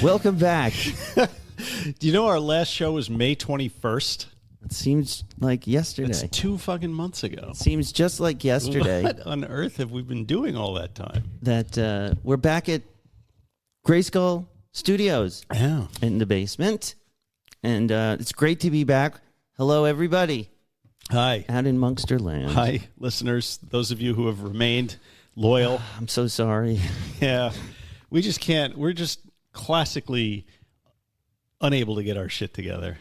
Welcome back. Do you know our last show was May 21st? It seems like yesterday. It's 2 fucking months ago. It seems just like yesterday. What on earth have we been doing all that time? That we're back at Grayskull Studios in the basement. And it's great to be back. Hello, everybody. Hi. Out in Monksterland. Hi, listeners. Those of you who have remained loyal. I'm so sorry. Yeah. We just can't. We're just classically unable to get our shit together.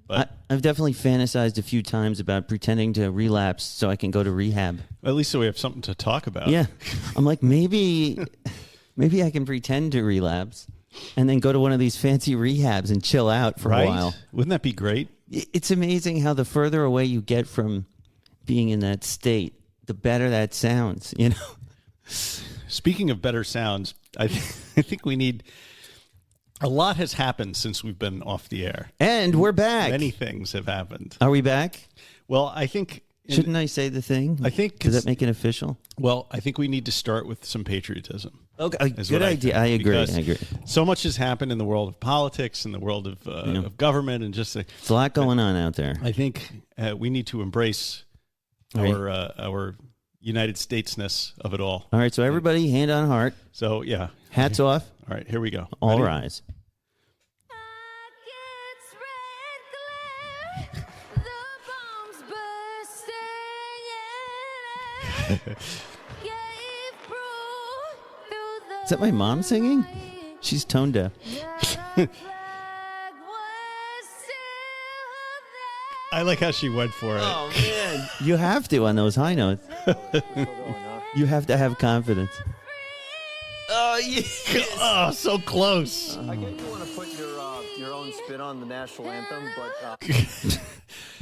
But I've definitely fantasized a few times about pretending to relapse so I can go to rehab. At least so we have something to talk about. Yeah. I'm like, maybe I can pretend to relapse and then go to one of these fancy rehabs and chill out for a while. Wouldn't that be great? It's amazing how the further away you get from being in that state, the better that sounds, you know? Speaking of better sounds, I think we need... A lot has happened since we've been off the air. And we're back. Many things have happened. Are we back? Well, I think... Shouldn't I say the thing? I think... Does that make it official? Well, I think we need to start with some patriotism. Okay, good idea. I agree. So much has happened in the world of politics, in the world of government, and just... It's a lot going on out there. I think we need to embrace our United Statesness of it all. All right, so everybody, hand on heart. So, yeah. Hats off. All right, here we go. All rise. Is that my mom singing? She's tone deaf. I like how she went for it. Oh, man. You have to on those high notes. You have to have confidence. Oh, yeah. Oh, so close. I get you want to put your own spin on the national anthem, but...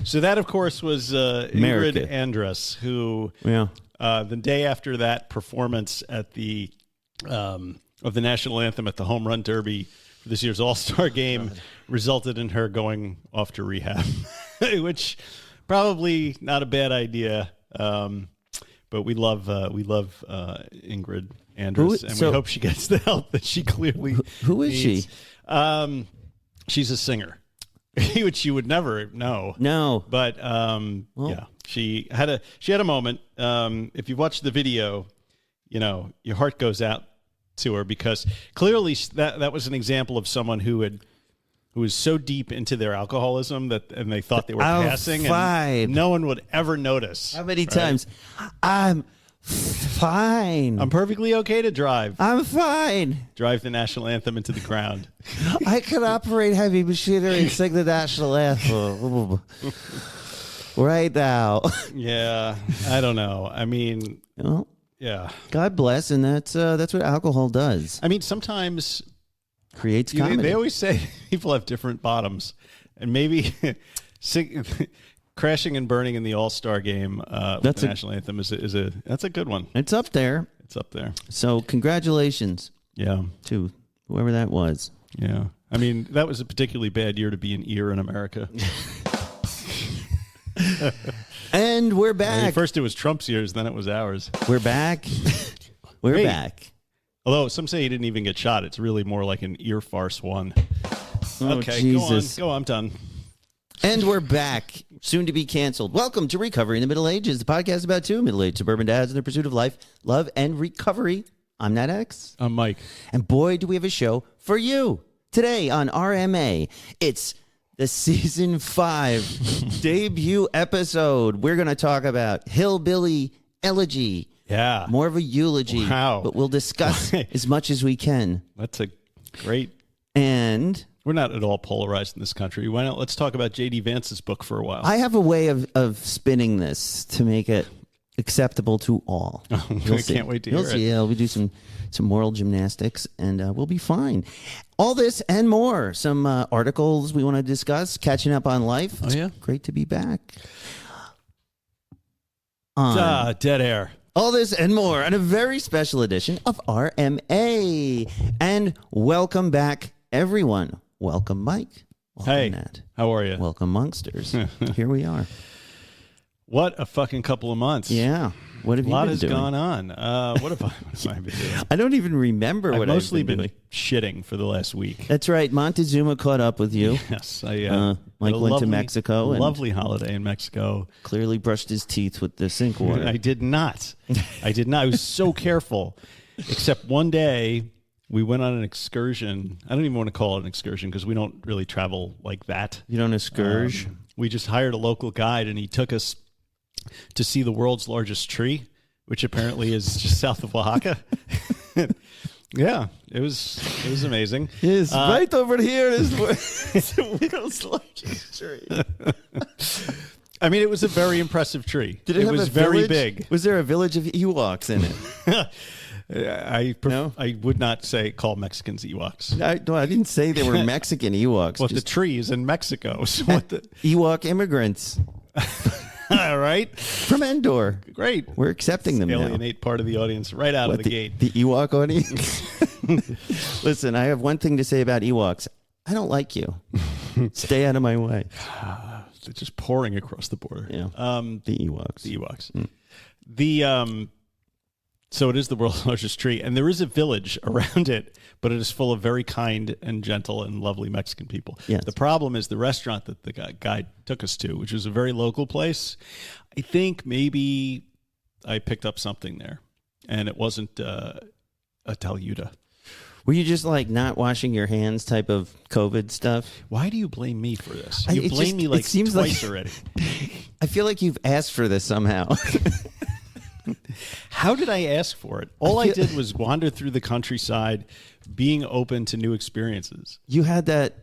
So that, of course, was Ingrid Andress, who the day after that performance at the of the national anthem at the Home Run Derby for this year's All-Star Game resulted in her going off to rehab, which probably not a bad idea. But we love Ingrid Andress, and we hope she gets the help that she clearly Who is needs. she? She's a singer, which you would never know. No, but yeah, she had a moment. If you watch the video, you know your heart goes out to her because clearly that was an example of someone who was so deep into their alcoholism and they thought they were passing, and no one would ever notice. How many times? I'm fine. I'm perfectly okay to drive. I'm fine. Drive the national anthem into the ground. I can operate heavy machinery and sing the national anthem right now. Yeah, I don't know. I mean, yeah. God bless, and that's what alcohol does. I mean, sometimes creates comedy. They always say people have different bottoms, and maybe crashing and burning in the All-Star game with the national anthem that's a good one. It's up there. It's up there. So congratulations. Yeah. To whoever that was. Yeah. I mean, that was a particularly bad year to be an ear in America. And we're back. I mean, first it was Trump's years, then it was ours. We're back. We're back. Although some say he didn't even get shot. It's really more like an ear farce one. Oh, okay, Jesus. Go on. I'm done. And we're back. Soon to be canceled. Welcome to Recovery in the Middle Ages, the podcast about two middle-aged suburban dads in their pursuit of life, love, and recovery. I'm Nat X. I'm Mike. And boy, do we have a show for you. Today on RMA, it's the Season 5 debut episode. We're going to talk about Hillbilly Elegy. Yeah. More of a eulogy. Wow. But we'll discuss as much as we can. That's a great... And... We're not at all polarized in this country. Why not? Let's talk about J.D. Vance's book for a while. I have a way of spinning this to make it acceptable to all. I can't wait to hear it. Yeah, we'll do some moral gymnastics, and we'll be fine. All this and more. Some articles we want to discuss, catching up on life. Oh, yeah? Great to be back. Dead air. All this and more on a very special edition of RMA. And welcome back, everyone. Welcome, Mike. Welcome, Hey, Nat. how are you? Welcome, Monksters. Here we are. What a fucking couple of months. Yeah. What have A you lot been has doing? gone on. What have I been doing? I don't even remember what I've mostly I've been been doing. shitting for the last week. That's right. Montezuma caught up with you. Yes, Mike had a went to Mexico and lovely holiday in Mexico. clearly brushed his teeth with the sink water. I did not. I was so careful. Except one day we went on an excursion. I don't even want to call it an excursion because we don't really travel like that. You don't excurge? We just hired a local guide and he took us to see the world's largest tree, which apparently is just south of Oaxaca. Yeah, it was amazing. Yes, right over here is the world's largest tree. I mean, it was a very impressive tree. Did it have was a very village? big. Was there a village of Ewoks in it? I would not call Mexicans Ewoks. I didn't say they were Mexican Ewoks. Well, the tree is in Mexico. So what the Ewok immigrants all right, from Endor. great. We're accepting them now. Alienate part of the audience right out of the gate. The Ewok audience? Listen, I have one thing to say about Ewoks. I don't like you. Stay out of my way. They're just pouring across the border. Yeah. The Ewoks. The Ewoks. So it is the world's largest tree, and there is a village around it, but it is full of very kind and gentle and lovely Mexican people. Yes. The problem is the restaurant that the guide took us to, which was a very local place. I think maybe I picked up something there, and it wasn't a Talyuda. Were you just like not washing your hands type of COVID stuff? Why do you blame me for this? You blame me like seems twice like, already. I feel like you've asked for this somehow. How did I ask for it? All I did was wander through the countryside, being open to new experiences. You had that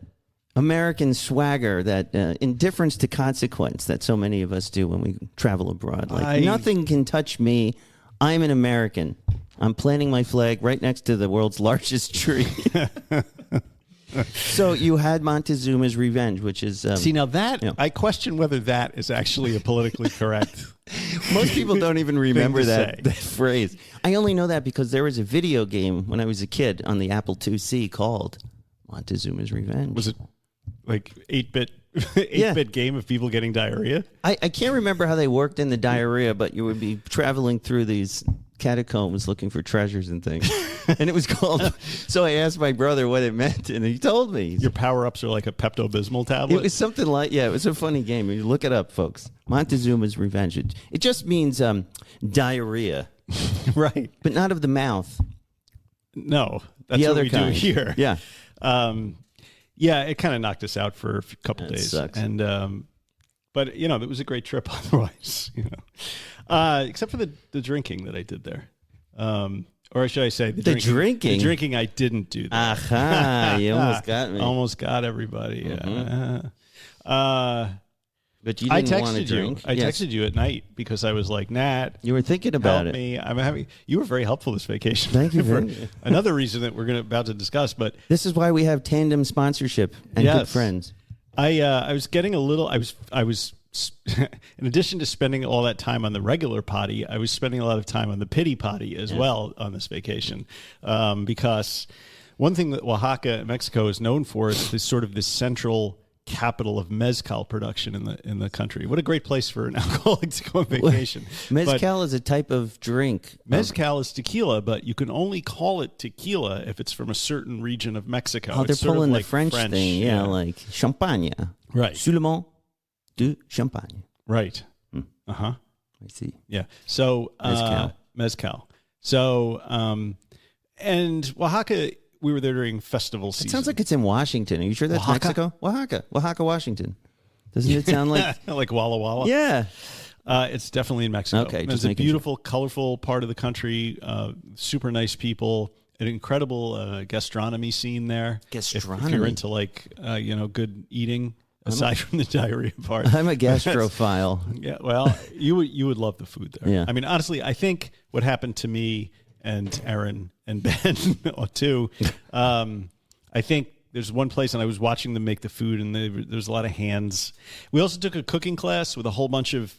American swagger, that indifference to consequence that so many of us do when we travel abroad. Like, nothing can touch me. I'm an American. I'm planting my flag right next to the world's largest tree. So you had Montezuma's Revenge, which is... See, now that, I question whether that is actually a politically correct... Most people don't even remember that phrase. I only know that because there was a video game when I was a kid on the Apple IIc called Montezuma's Revenge. Was it like 8-bit game of people getting diarrhea? I can't remember how they worked in the diarrhea, but you would be traveling through these catacombs looking for treasures and things. And it was called... So I asked my brother what it meant, and he told me. Your power-ups are like a Pepto-Bismol tablet? It was something like... Yeah, it was a funny game. You look it up, folks. Montezuma's Revenge. It just means diarrhea. Right. But not of the mouth. No. That's the what other we kind. do here. Yeah. Yeah, it kind of knocked us out for a couple days. Sucks. And but it was a great trip otherwise, except for the drinking that I did there. Or should I say the drinking? The drinking I didn't do there. Aha, you almost got me. Almost got everybody. Mm-hmm. But you didn't want to drink. I texted you at night because I was like, Nat, you were thinking about help me. You were very helpful this vacation. Thank you. For another reason that we're about to discuss. But this is why we have tandem sponsorship and good friends. I was getting a little. I was in addition to spending all that time on the regular potty, I was spending a lot of time on the pity potty as well on this vacation, because one thing that Oaxaca, Mexico, is known for is this sort of this central capital of mezcal production in the country. What a great place for an alcoholic to go on vacation. Mezcal is a type of drink. Mezcal is tequila, but you can only call it tequila if it's from a certain region of Mexico. Oh, they're pulling the like French thing. Yeah, like champagne. Right. Seulement du champagne. Right. Uh-huh. I see. Yeah. So mezcal. So and Oaxaca, we were there during festival season. It sounds like it's in Washington. Are you sure that's Mexico? Oaxaca, Washington. Doesn't it sound like... like Walla Walla? Yeah. It's definitely in Mexico. Okay, it's a beautiful, colorful part of the country. Super nice people. An incredible gastronomy scene there. Gastronomy? If you're into good eating, aside from the diarrhea part. I'm a gastrophile. Yeah, well, you would love the food there. Yeah. I mean, honestly, I think what happened to me and Aaron and Ben too, I think there's one place, and I was watching them make the food, and there's a lot of hands. We also took a cooking class with a whole bunch of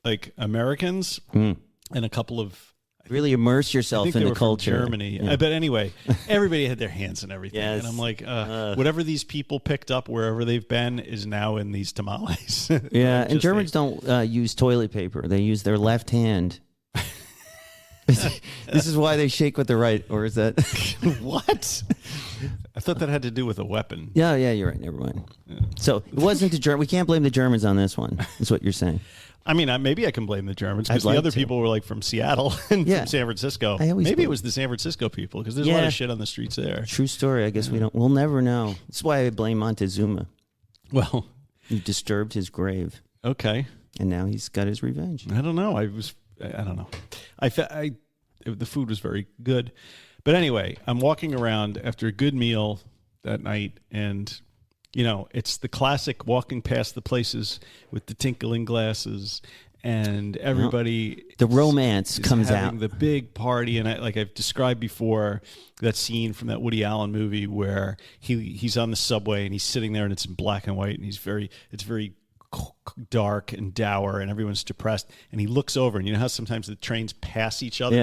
like Americans and a couple of Really immerse I yourself think in they the were culture. from Germany. Yeah. But anyway, everybody had their hands in everything. Yes. And I'm like, whatever these people picked up wherever they've been is now in these tamales. Yeah, and Germans don't use toilet paper. They use their left hand. This is why they shake with the right, or is that? What? I thought that had to do with a weapon. Yeah, you're right. Never mind. Yeah. So it wasn't the German. We can't blame the Germans on this one. Is what you're saying. I mean, maybe I can blame the Germans because the other people were like from Seattle and from San Francisco. Maybe it was the San Francisco people because there's a lot of shit on the streets there. True story. I guess we'll never know. That's why I blame Montezuma. Well, you disturbed his grave. Okay. And now he's got his revenge. I don't know. I don't know. The food was very good. But anyway, I'm walking around after a good meal that night, and it's the classic walking past the places with the tinkling glasses, and everybody. The romance comes having out. The big party, and like I've described before, that scene from that Woody Allen movie where he's on the subway and he's sitting there and it's in black and white and it's very dark and dour and everyone's depressed, and he looks over, and you know how sometimes the trains pass each other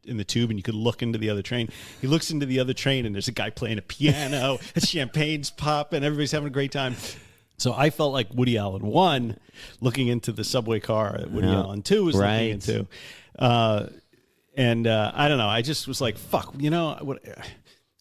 in the tube and you could look into the other train. He looks into the other train and there's a guy playing a piano, champagne's popping, everybody's having a great time. So I felt like Woody Allen 1 looking into the subway car that Woody Allen 2 was looking into. And I don't know, I just was like, fuck, what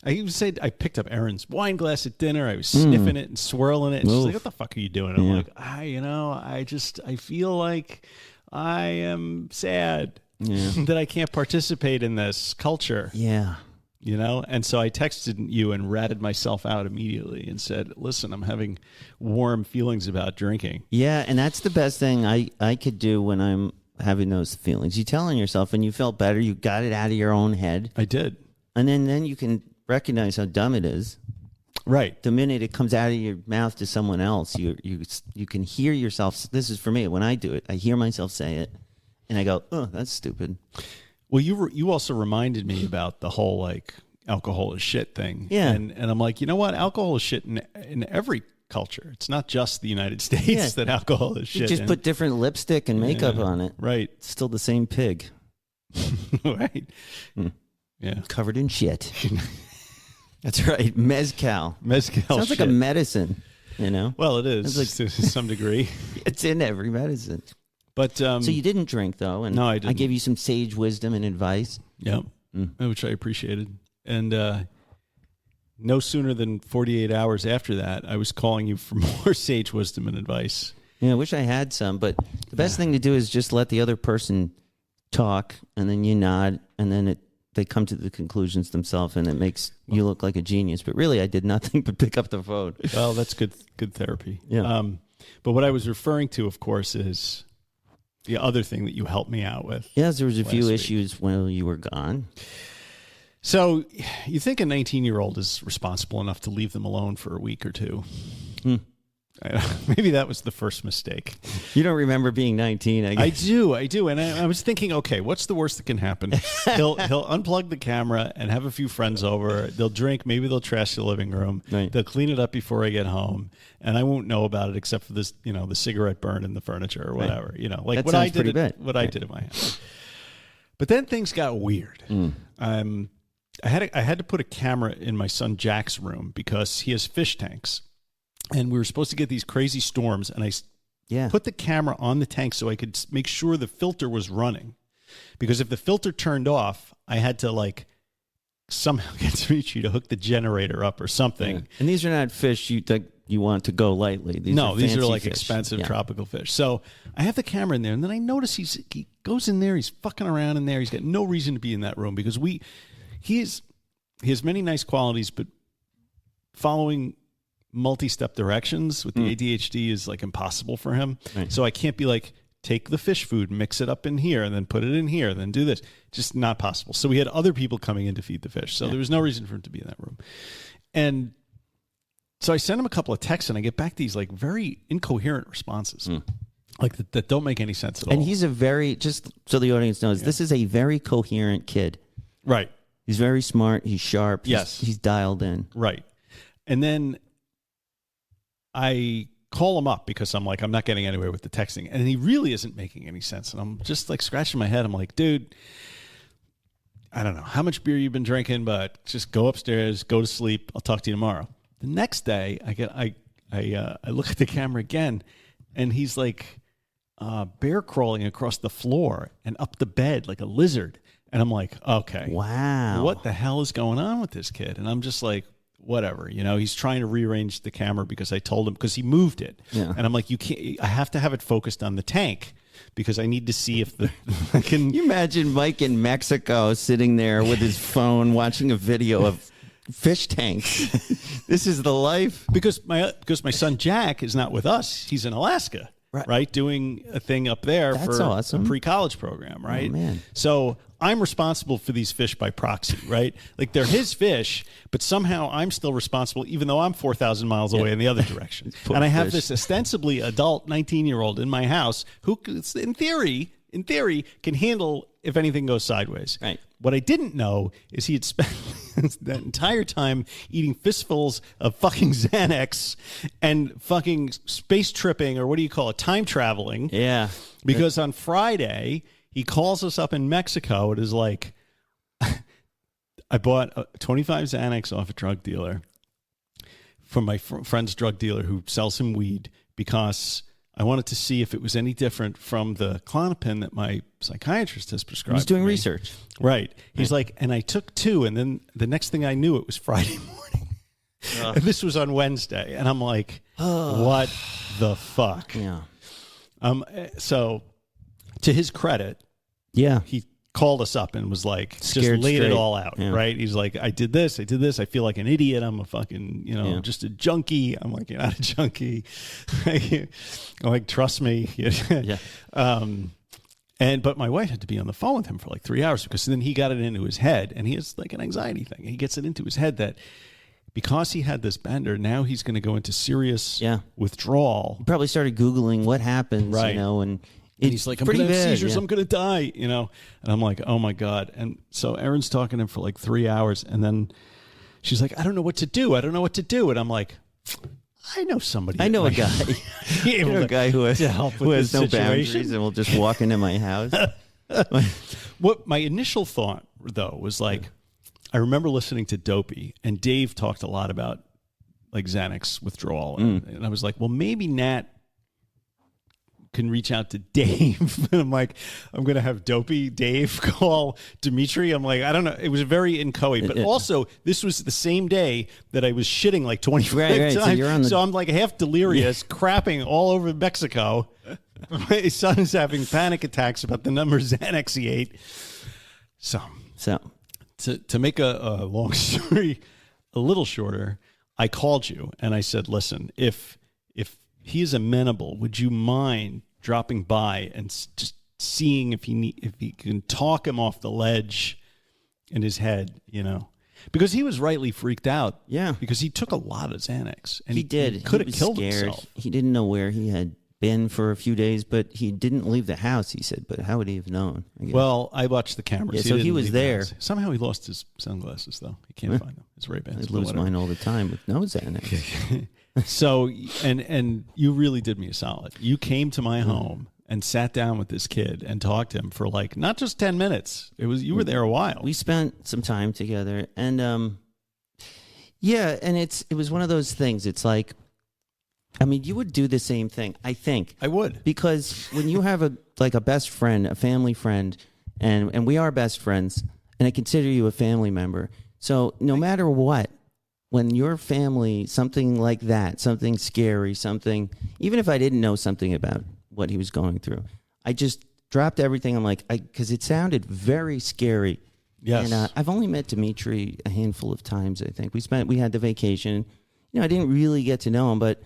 I even said I picked up Erin's wine glass at dinner. I was sniffing it and swirling it. And she's like, what the fuck are you doing? And I'm like, I feel like I am sad that I can't participate in this culture. Yeah. And so I texted you and ratted myself out immediately and said, listen, I'm having warm feelings about drinking. Yeah, and that's the best thing I could do when I'm having those feelings. You telling yourself, and you felt better, you got it out of your own head. I did. And then you can recognize how dumb it is. Right. The minute it comes out of your mouth to someone else, you can hear yourself. This is for me. When I do it, I hear myself say it, and I go, "Oh, that's stupid." Well, you also reminded me about the whole like alcohol is shit thing. Yeah. And I'm like, you know what? Alcohol is shit in every culture. It's not just the United States that alcohol is shit. You just put different lipstick and makeup on it. Right. It's still the same pig. Right. Yeah. Covered in shit. That's right. Mezcal. Sounds like a medicine, Well, it is to some degree. It's in every medicine. But so you didn't drink, though. And no, I didn't. I gave you some sage wisdom and advice. Yep. Which I appreciated. And no sooner than 48 hours after that, I was calling you for more sage wisdom and advice. Yeah, I wish I had some. But the best thing to do is just let the other person talk, and then you nod, and then they come to the conclusions themselves, and it makes you look like a genius. But really, I did nothing but pick up the phone. Well, that's good therapy. Yeah. But what I was referring to, of course, is the other thing that you helped me out with. Yes, there was a few issues while you were gone. So you think a 19-year-old is responsible enough to leave them alone for a week or two? Maybe that was the first mistake. You don't remember being 19, I guess. I do. And I was thinking, okay, what's the worst that can happen? He'll unplug the camera and have a few friends over. They'll drink. Maybe they'll trash the living room. Right. They'll clean it up before I get home. And I won't know about it except for this, the cigarette burn in the furniture or whatever. Like that what I did I did in my house. But then things got weird. I had to put a camera in my son Jack's room because he has fish tanks. And we were supposed to get these crazy storms, and I put the camera on the tank so I could make sure the filter was running. Because if the filter turned off, I had to somehow get Dimitri to hook the generator up or something. Yeah. And these are not fish you want to go lightly. These are like fish. Expensive tropical fish. So I have the camera in there, and then I notice he goes in there, he's fucking around in there. He's got no reason to be in that room because he has many nice qualities, but following multi-step directions with the ADHD is impossible for him. Right. So I can't be take the fish food, mix it up in here, and then put it in here, then do this. Just not possible. So we had other people coming in to feed the fish. So there was no reason for him to be in that room. And so I sent him a couple of texts, and I get back these very incoherent responses. That don't make any sense at all. And he's just so the audience knows, this is a very coherent kid. Right. He's very smart. He's sharp. Yes. He's dialed in. Right. And then I call him up because I'm not getting anywhere with the texting. And he really isn't making any sense. And I'm just scratching my head. I'm like, dude, I don't know how much beer you've been drinking, but just go upstairs, go to sleep. I'll talk to you tomorrow. The next day, I look at the camera again, and he's like bear crawling across the floor and up the bed like a lizard. And I'm like, okay, wow, what the hell is going on with this kid? And I'm just like, whatever, he's trying to rearrange the camera because I told him, because he moved it. Yeah. And I'm like, I have to have it focused on the tank because I need to see if Can you imagine Mike in Mexico sitting there with his phone watching a video of fish tanks? This is the life. Because my son Jack is not with us. He's in Alaska, right? Doing a thing up there. That's for awesome. A pre-college program, right? Oh, man. So I'm responsible for these fish by proxy, right? Like they're his fish, but somehow I'm still responsible, even though I'm 4,000 miles away in the other direction. And I have this ostensibly adult 19-year-old in my house who, in theory, can handle if anything goes sideways. Right. What I didn't know is he had spent that entire time eating fistfuls of fucking Xanax and fucking space tripping, or what do you call it, time traveling. Yeah. Because on Friday, he calls us up in Mexico. It is like, I bought 25 Xanax off a drug dealer from my friend's drug dealer who sells him weed because I wanted to see if it was any different from the Klonopin that my psychiatrist has prescribed. He's doing research. Right. He's like, and I took 2, and then the next thing I knew, it was Friday morning. And this was on Wednesday. And I'm like, what the fuck? Yeah. So, to his credit, yeah, he called us up and was like, Scared just laid straight. it all out, Yeah. right? He's like, I did this, I feel like an idiot, I'm a fucking, just a junkie. I'm like, you're not a junkie. I'm like, trust me. Yeah. But my wife had to be on the phone with him for like 3 hours because then he got it into his head, and he has like an anxiety thing. He gets it into his head that because he had this bender, now he's going to go into serious withdrawal. He probably started Googling what happens, Right. And he's like, I'm going to have seizures. I'm going to die, And I'm like, oh, my God. And so Erin's talking to him for like 3 hours. And then she's like, I don't know what to do. And I'm like, I know somebody. I know a guy. I know a guy who has no boundaries and will just walk into my house. What my initial thought, though, was like, I remember listening to Dopey, and Dave talked a lot about like Xanax withdrawal. And I was like, well, maybe Nat can reach out to Dave. And I'm like, I'm going to have Dopey Dave call Dimitri. I'm like, I don't know. It was very inchoate. But also, this was the same day that I was shitting like 25 times. So I'm like half delirious, crapping all over Mexico. My son's having panic attacks about the number of Xanax he ate. So to make a long story a little shorter, I called you and I said, listen, if he is amenable, would you mind dropping by and just seeing if he can talk him off the ledge in his head, because he was rightly freaked out. Yeah, because he took a lot of Xanax and he did. He could have killed scared. himself. He didn't know where he had been for a few days, but he didn't leave the house. He said, but how would he have known? Well, I watched the cameras. Yeah, so he was there. Somehow he lost his sunglasses though. He can't find them. His Ray-Bans. I lose mine all the time with no Xanax. So, and you really did me a solid. You came to my home and sat down with this kid and talked to him for like not just 10 minutes. You were there a while. We spent some time together, and and it was one of those things. It's like, I mean, you would do the same thing. I think I would, because when you have a best friend, a family friend, and we are best friends, and I consider you a family member. So no matter what, when your family, something like that, something scary, something, even if I didn't know something about what he was going through, I just dropped everything. I'm like, because it sounded very scary. Yes. And I've only met Dimitri a handful of times, I think. We had the vacation. I didn't really get to know him, but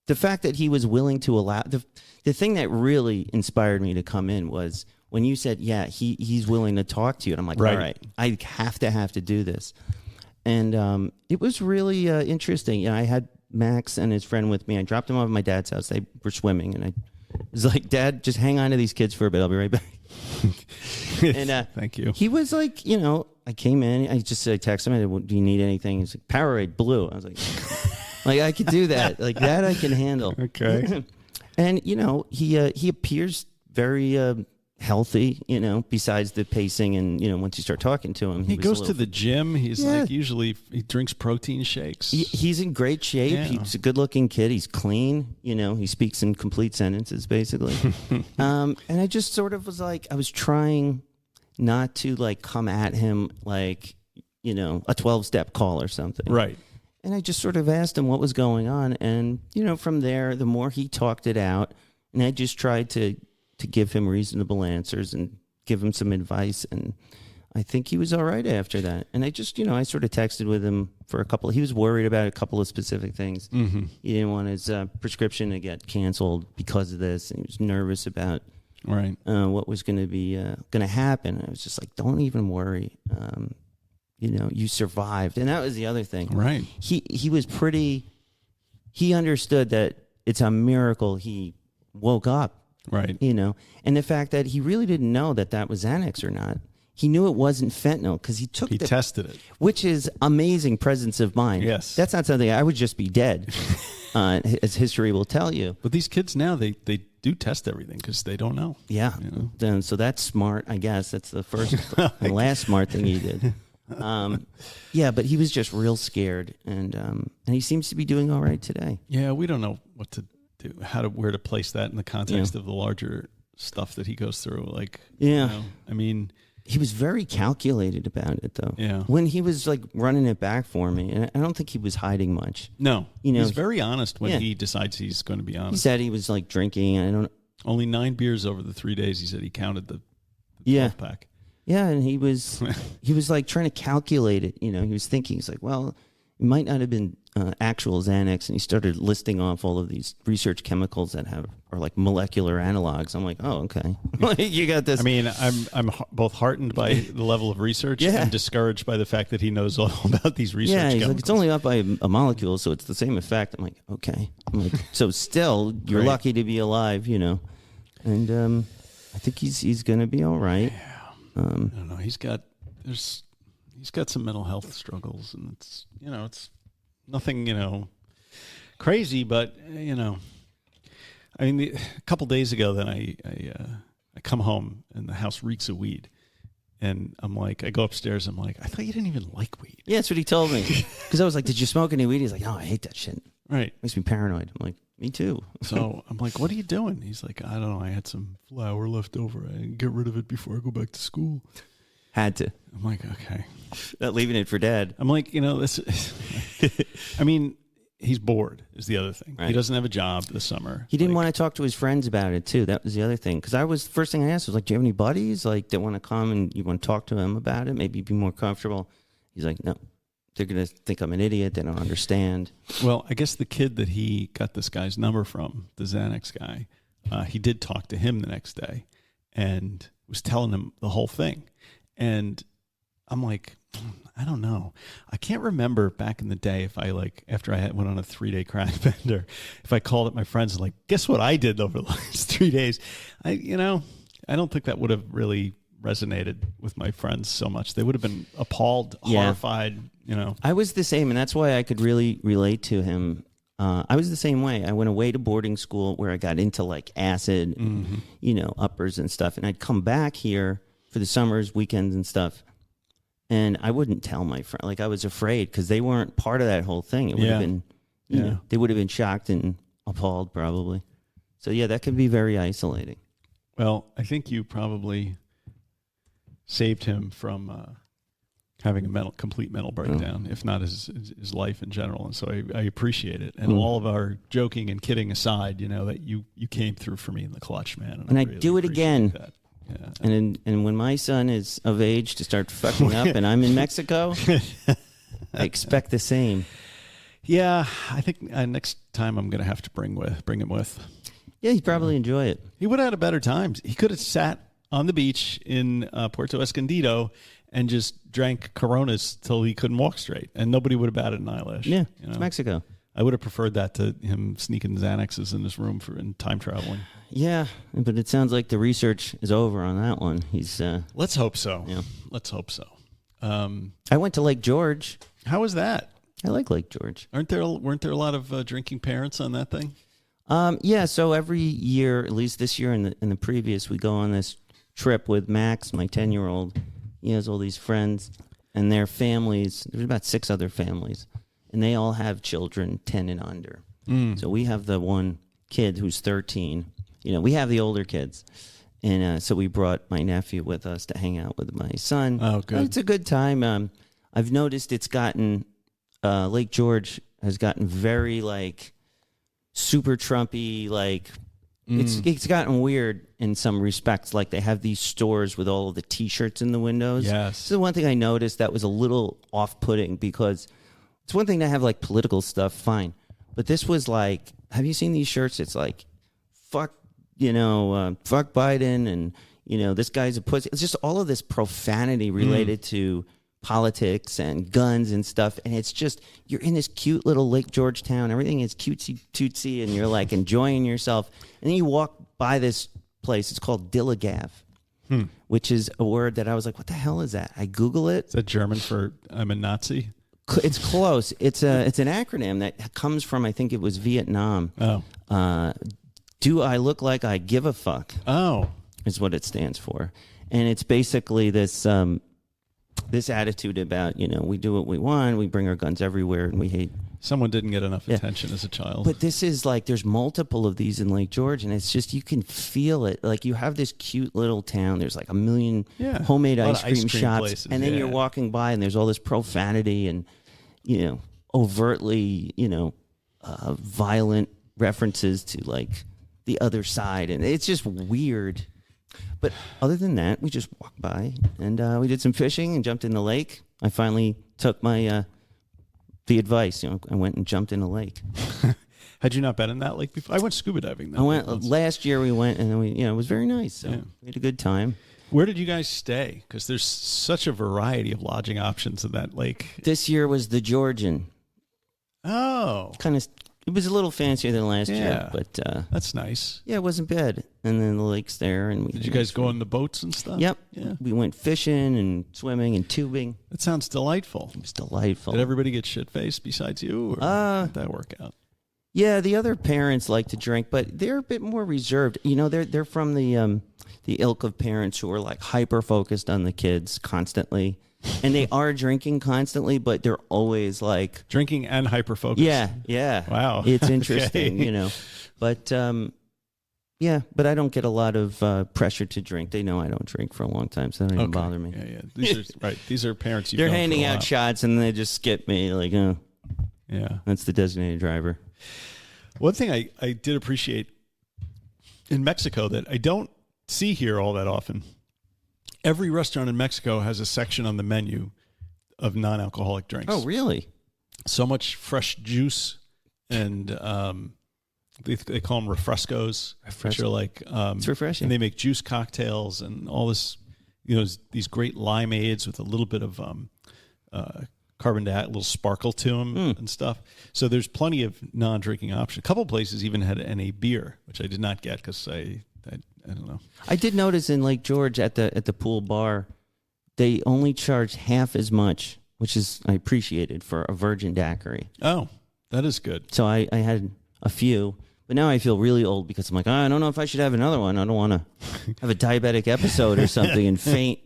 the fact that he was willing to allow, the thing that really inspired me to come in was when you said, yeah, he's willing to talk to you. And I'm like, all right, I have to do this. And it was really interesting. I had Max and his friend with me. I dropped him off at my dad's house. They were swimming, and I was like, Dad, just hang on to these kids for a bit. I'll be right back. And thank you. He was like, I came in. I texted him. I said, do you need anything? He's like, Powerade Blue. I was like, I could do that. Like that I can handle. Okay. And, he appears very healthy, besides the pacing and, once you start talking to him. He goes to the gym. He's usually he drinks protein shakes. He's in great shape. Yeah. He's a good looking kid. He's clean. He speaks in complete sentences, basically. And I just sort of was like, I was trying not to like come at him like, a 12-step call or something. Right. And I just sort of asked him what was going on. And, from there, the more he talked it out, and I just tried to give him reasonable answers and give him some advice. And I think he was all right after that. And I just, I sort of texted with him for he was worried about a couple of specific things. Mm-hmm. He didn't want his prescription to get canceled because of this. And he was nervous about what was going to be going to happen. I was just like, don't even worry. You survived. And that was the other thing. Right. He was he understood that it's a miracle he woke up. Right. And the fact that he really didn't know that was Xanax or not. He knew it wasn't fentanyl because he tested it. Which is amazing presence of mind. Yes. That's not something I would just be dead, as history will tell you. But these kids now, they do test everything because they don't know. Yeah. Then, so that's smart, I guess. That's the first and last smart thing he did. But he was just real scared, and he seems to be doing all right today. Yeah, we don't know what to do, where to place that in the context of the larger stuff that he goes through. Like, I mean, he was very calculated about it, though. Yeah, when he was like running it back for me, and I don't think he was hiding much. No, he's very honest when he decides he's going to be honest. He said he was like drinking, and only 9 beers over the 3 days. He said he counted the 12 pack. Yeah, and he was like trying to calculate it. He was thinking, he's like, well, it might not have been actual Xanax, and he started listing off all of these research chemicals that are like molecular analogs. I'm like, oh, okay, you got this. I mean, I'm both heartened by the level of research and discouraged by the fact that he knows all about these research chemicals. He's like, it's only up by a molecule, so it's the same effect. I'm like, okay. So still, you're lucky to be alive, and I think he's going to be all right. Yeah. I don't know. He's got some mental health struggles, and it's nothing crazy, but I mean, a couple days ago, then I come home and the house reeks of weed, and I'm like, I go upstairs, I'm like, I thought you didn't even like weed. Yeah, that's what he told me, because I was like, did you smoke any weed? He's like, oh, I hate that shit. Right, makes me paranoid. I'm like, me too. So I'm like, what are you doing? He's like, I don't know. I had some flour left over. I didn't get rid of it before I go back to school. Had to. I'm like, okay. Not leaving it for Dad. I'm like, this. I mean, he's bored is the other thing. Right. He doesn't have a job this summer. He didn't want to talk to his friends about it too. That was the other thing. Because first thing I asked was like, do you have any buddies like that want to come and you want to talk to them about it? Maybe be more comfortable. He's like, no. They're going to think I'm an idiot. They don't understand. Well, I guess the kid that he got this guy's number from, the Xanax guy, he did talk to him the next day and was telling him the whole thing. And I'm like, I don't know. I can't remember back in the day if I after I went on a 3-day crack bender, if I called up my friends and like, guess what I did over the last 3 days? I don't think that would have really resonated with my friends so much. They would have been appalled, horrified, I was the same, and that's why I could really relate to him. I was the same way. I went away to boarding school where I got into like acid, uppers and stuff, and I'd come back here for the summers, weekends and stuff, and I wouldn't tell my friend. Like I was afraid because they weren't part of that whole thing. It would have been, they would have been shocked and appalled probably. So yeah, that could be very isolating. Well, I think you probably saved him from having a complete mental breakdown, if not his life in general. And so I appreciate it. And all of our joking and kidding aside, that you came through for me in the clutch, man. And I really do it again. That. Yeah. And when my son is of age to start fucking up and I'm in Mexico, I expect the same. Yeah, I think next time I'm going to have to bring him with. Yeah, he'd probably enjoy it. He would have had a better time. He could have sat on the beach in Puerto Escondido and just drank Coronas till he couldn't walk straight, and nobody would have batted an eyelash. Yeah, it's Mexico. I would have preferred that to him sneaking Xanaxes in his room in time traveling. Yeah, but it sounds like the research is over on that one. He's let's hope so. Yeah, let's hope so. I went to Lake George. How was that? I like Lake George. Weren't there a lot of drinking parents on that thing? Yeah. So every year, at least this year and the previous, we go on this trip with Max, my 10-year-old. He has all these friends and their families. There's about 6 other families, and they all have children 10 and under. So we have the one kid who's 13. We have the older kids. And so we brought my nephew with us to hang out with my son. Oh, good. It's a good time. I've noticed it's gotten, Lake George has gotten very, like, super Trumpy, like, it's gotten weird in some respects. Like, they have these stores with all of the T-shirts in the windows. Yes. So one thing I noticed that was a little off-putting, because it's one thing to have, like, political stuff, fine. But this was like, have you seen these shirts? It's like, fuck Biden, and, this guy's a pussy. It's just all of this profanity related to politics and guns and stuff. And it's just, you're in this cute little Lake George town. Everything is cutesy-tootsy, and you're, like, enjoying yourself. And then you walk by this place. It's called Dillagav, which is a word that I was like, what the hell is that? I Google it. Is that German for I'm a Nazi? It's close. It's an acronym that comes from, I think it was Vietnam. Oh. Do I look like I give a fuck? Oh, is what it stands for, and it's basically this this attitude about we do what we want, we bring our guns everywhere, and we hate. Someone didn't get enough attention as a child. But this is like, there's multiple of these in Lake George, and it's just, you can feel it. Like, you have this cute little town. There's like a million homemade ice cream shops, places, and then you're walking by, and there's all this profanity and overtly violent references to, like, the other side, and it's just weird. But other than that, we just walked by, and we did some fishing and jumped in the lake. I finally took my the advice. I went and jumped in the lake. Had you not been in that lake before? I went scuba diving. Last year. We went, and then it was very nice. So we had a good time. Where did you guys stay? Because there's such a variety of lodging options in that lake. This year was the Georgian. Oh, it was a little fancier than last year, but that's nice. Yeah, it wasn't bad. And then the lake's there, and did you guys go on the boats and stuff? Yep. Yeah. We went fishing and swimming and tubing. That sounds delightful. It was delightful. Did everybody get shit faced besides you? Or did that work out? Yeah, the other parents like to drink, but they're a bit more reserved. They're from the ilk of parents who are, like, hyper focused on the kids constantly. And they are drinking constantly, but they're always, like, drinking and hyper focused. Yeah. Wow. It's interesting, But but I don't get a lot of pressure to drink. They know I don't drink for a long time, so they don't even bother me. Yeah. These are right. These are parents. They're handing out shots, and they just skip me, like, yeah. That's the designated driver. One thing I did appreciate in Mexico that I don't see here all that often. Every restaurant in Mexico has a section on the menu of non-alcoholic drinks. Oh, really? So much fresh juice, and they call them refrescos, which are like it's refreshing. And they make juice cocktails and all this, these great limeades with a little bit of carbon dioxide, a little sparkle to them and stuff. So there's plenty of non-drinking options. A couple places even had NA beer, which I did not get because I don't know. I did notice in Lake George at the pool bar, they only charged half as much, which is I appreciated, for a virgin daiquiri. Oh, that is good. So I had a few, but now I feel really old because I'm like, I don't know if I should have another one. I don't want to have a diabetic episode or something and faint.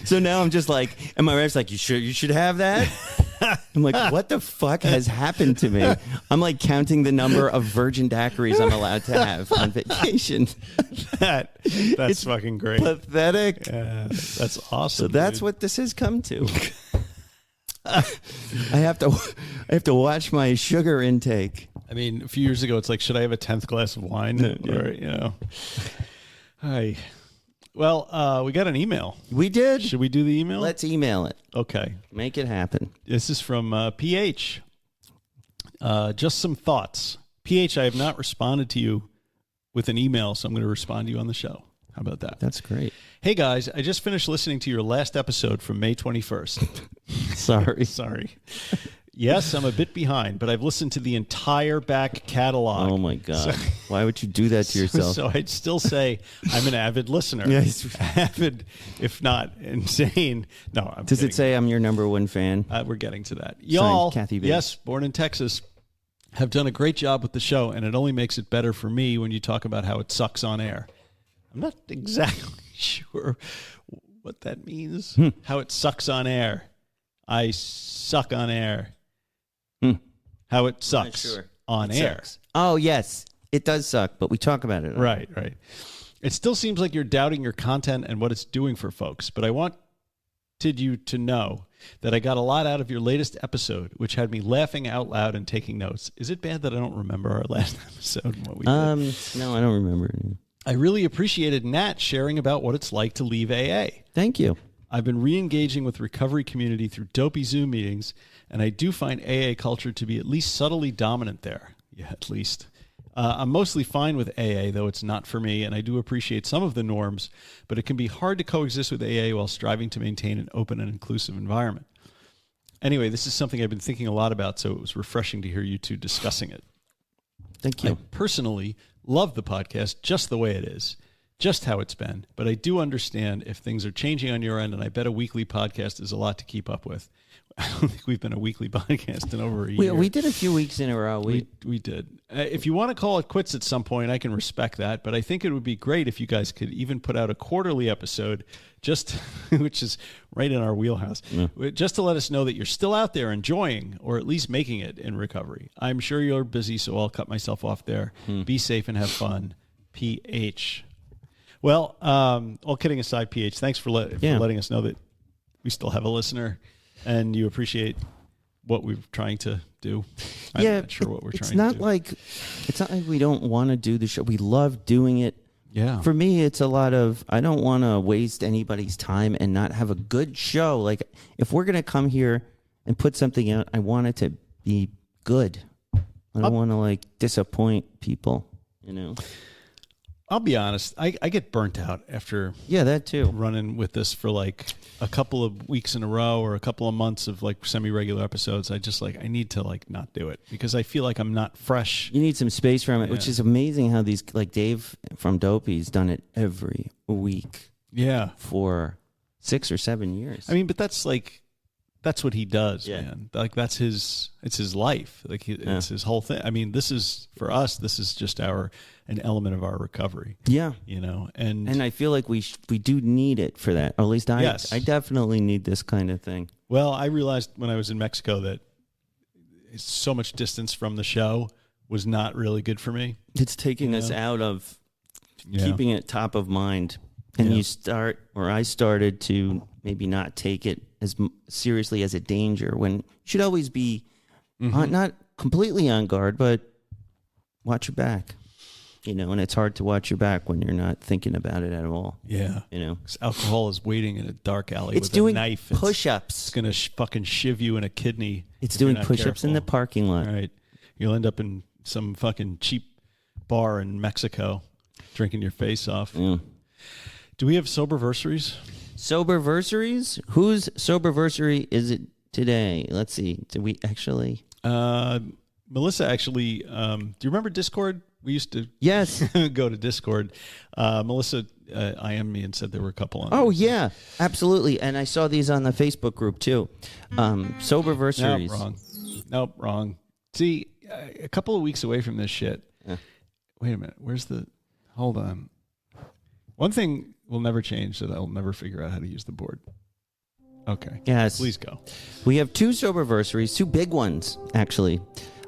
So now I'm just like, and my wife's like, you should have that? I'm like, what the fuck has happened to me? I'm like counting the number of virgin daiquiris I'm allowed to have on vacation. That's fucking great. Pathetic. That's awesome. So that's what this has come to. I have to watch my sugar intake. I mean, a few years ago, it's like, should I have a 10th glass of wine? Or, Hi. Well, we got an email. We did. Should we do the email? Let's email it. Okay. Make it happen. This is from PH. Just some thoughts. PH, I have not responded to you with an email, so I'm going to respond to you on the show. How about that? That's great. Hey, guys, I just finished listening to your last episode from May 21st. Sorry. Yes, I'm a bit behind, but I've listened to the entire back catalog. Oh, my God. Why would you do that to yourself? So I'd still say I'm an avid listener. Yes. Avid, if not insane. No, I'm Does kidding. It say I'm your number one fan? We're getting to that. Y'all, Kathy B. Yes, born in Texas, have done a great job with the show, and it only makes it better for me when you talk about how it sucks on air. I'm not exactly sure what that means. How it sucks on air. I suck on air. How it sucks on air. Sucks. Oh, yes. It does suck, but we talk about it. Right. It still seems like you're doubting your content and what it's doing for folks, but I wanted you to know that I got a lot out of your latest episode, which had me laughing out loud and taking notes. Is it bad that I don't remember our last episode and what we did? No, I don't remember. I really appreciated Nat sharing about what it's like to leave AA. Thank you. I've been re-engaging with the recovery community through dopey Zoom meetings, and I do find AA culture to be at least subtly dominant there. Yeah, at least. I'm mostly fine with AA, though it's not for me, and I do appreciate some of the norms, but it can be hard to coexist with AA while striving to maintain an open and inclusive environment. Anyway, this is something I've been thinking a lot about, so it was refreshing to hear you two discussing it. Thank you. I personally love the podcast just the way it is, just how it's been, but I do understand if things are changing on your end, and I bet a weekly podcast is a lot to keep up with. I don't think we've been a weekly podcast in over a year. We did a few weeks in a row. We did. If you want to call it quits at some point, I can respect that, but I think it would be great if you guys could even put out a quarterly episode, which is right in our wheelhouse, just to let us know that you're still out there enjoying or at least making it in recovery. I'm sure you're busy, so I'll cut myself off there. Be safe and have fun. PH. Well, all kidding aside, PH, thanks for letting us know that we still have a listener. And you appreciate what we're trying to do. I'm not sure what we're trying to do. It's not like we don't want to do the show. We love doing it. Yeah. For me, it's a lot of, I don't want to waste anybody's time and not have a good show. Like, if we're going to come here and put something out, I want it to be good. I don't want to, disappoint people, I'll be honest. I get burnt out after that too. Running with this for a couple of weeks in a row or a couple of months of semi-regular episodes. I just I need to not do it because I feel like I'm not fresh. You need some space from it, which is amazing how these Dave from Dopey's done it every week. Yeah. For 6 or 7 years. I mean, but that's what he does, man. It's his life. It's his whole thing. I mean, this is for us. This is just an element of our recovery. Yeah, and I feel like we do need it for that. Or at least I definitely need this kind of thing. Well, I realized when I was in Mexico that so much distance from the show was not really good for me. It's taking us out of keeping it top of mind, and I started to maybe not take it as seriously as a danger when you should always be not completely on guard, but watch your back. And it's hard to watch your back when you're not thinking about it at all. Yeah. 'Cause alcohol is waiting in a dark alley with doing a knife. Push-ups. It's going to fucking shiv you in a kidney. It's doing push-ups in the parking lot. All right. You'll end up in some fucking cheap bar in Mexico drinking your face off. Yeah. Do we have soberversaries? Soberversaries? Whose soberversary is it today? Let's see. Do we actually? Melissa actually, do you remember Discord? We used to go to Discord. Melissa IM'd me and said there were a couple on there. Oh, yeah, absolutely. And I saw these on the Facebook group, too. Soberversaries. Nope, wrong. See, a couple of weeks away from this shit. Wait a minute. Hold on. One thing will never change that I'll never figure out how to use the board. Okay. Yes. Please go. We have 2 soberversaries, 2 big ones, actually.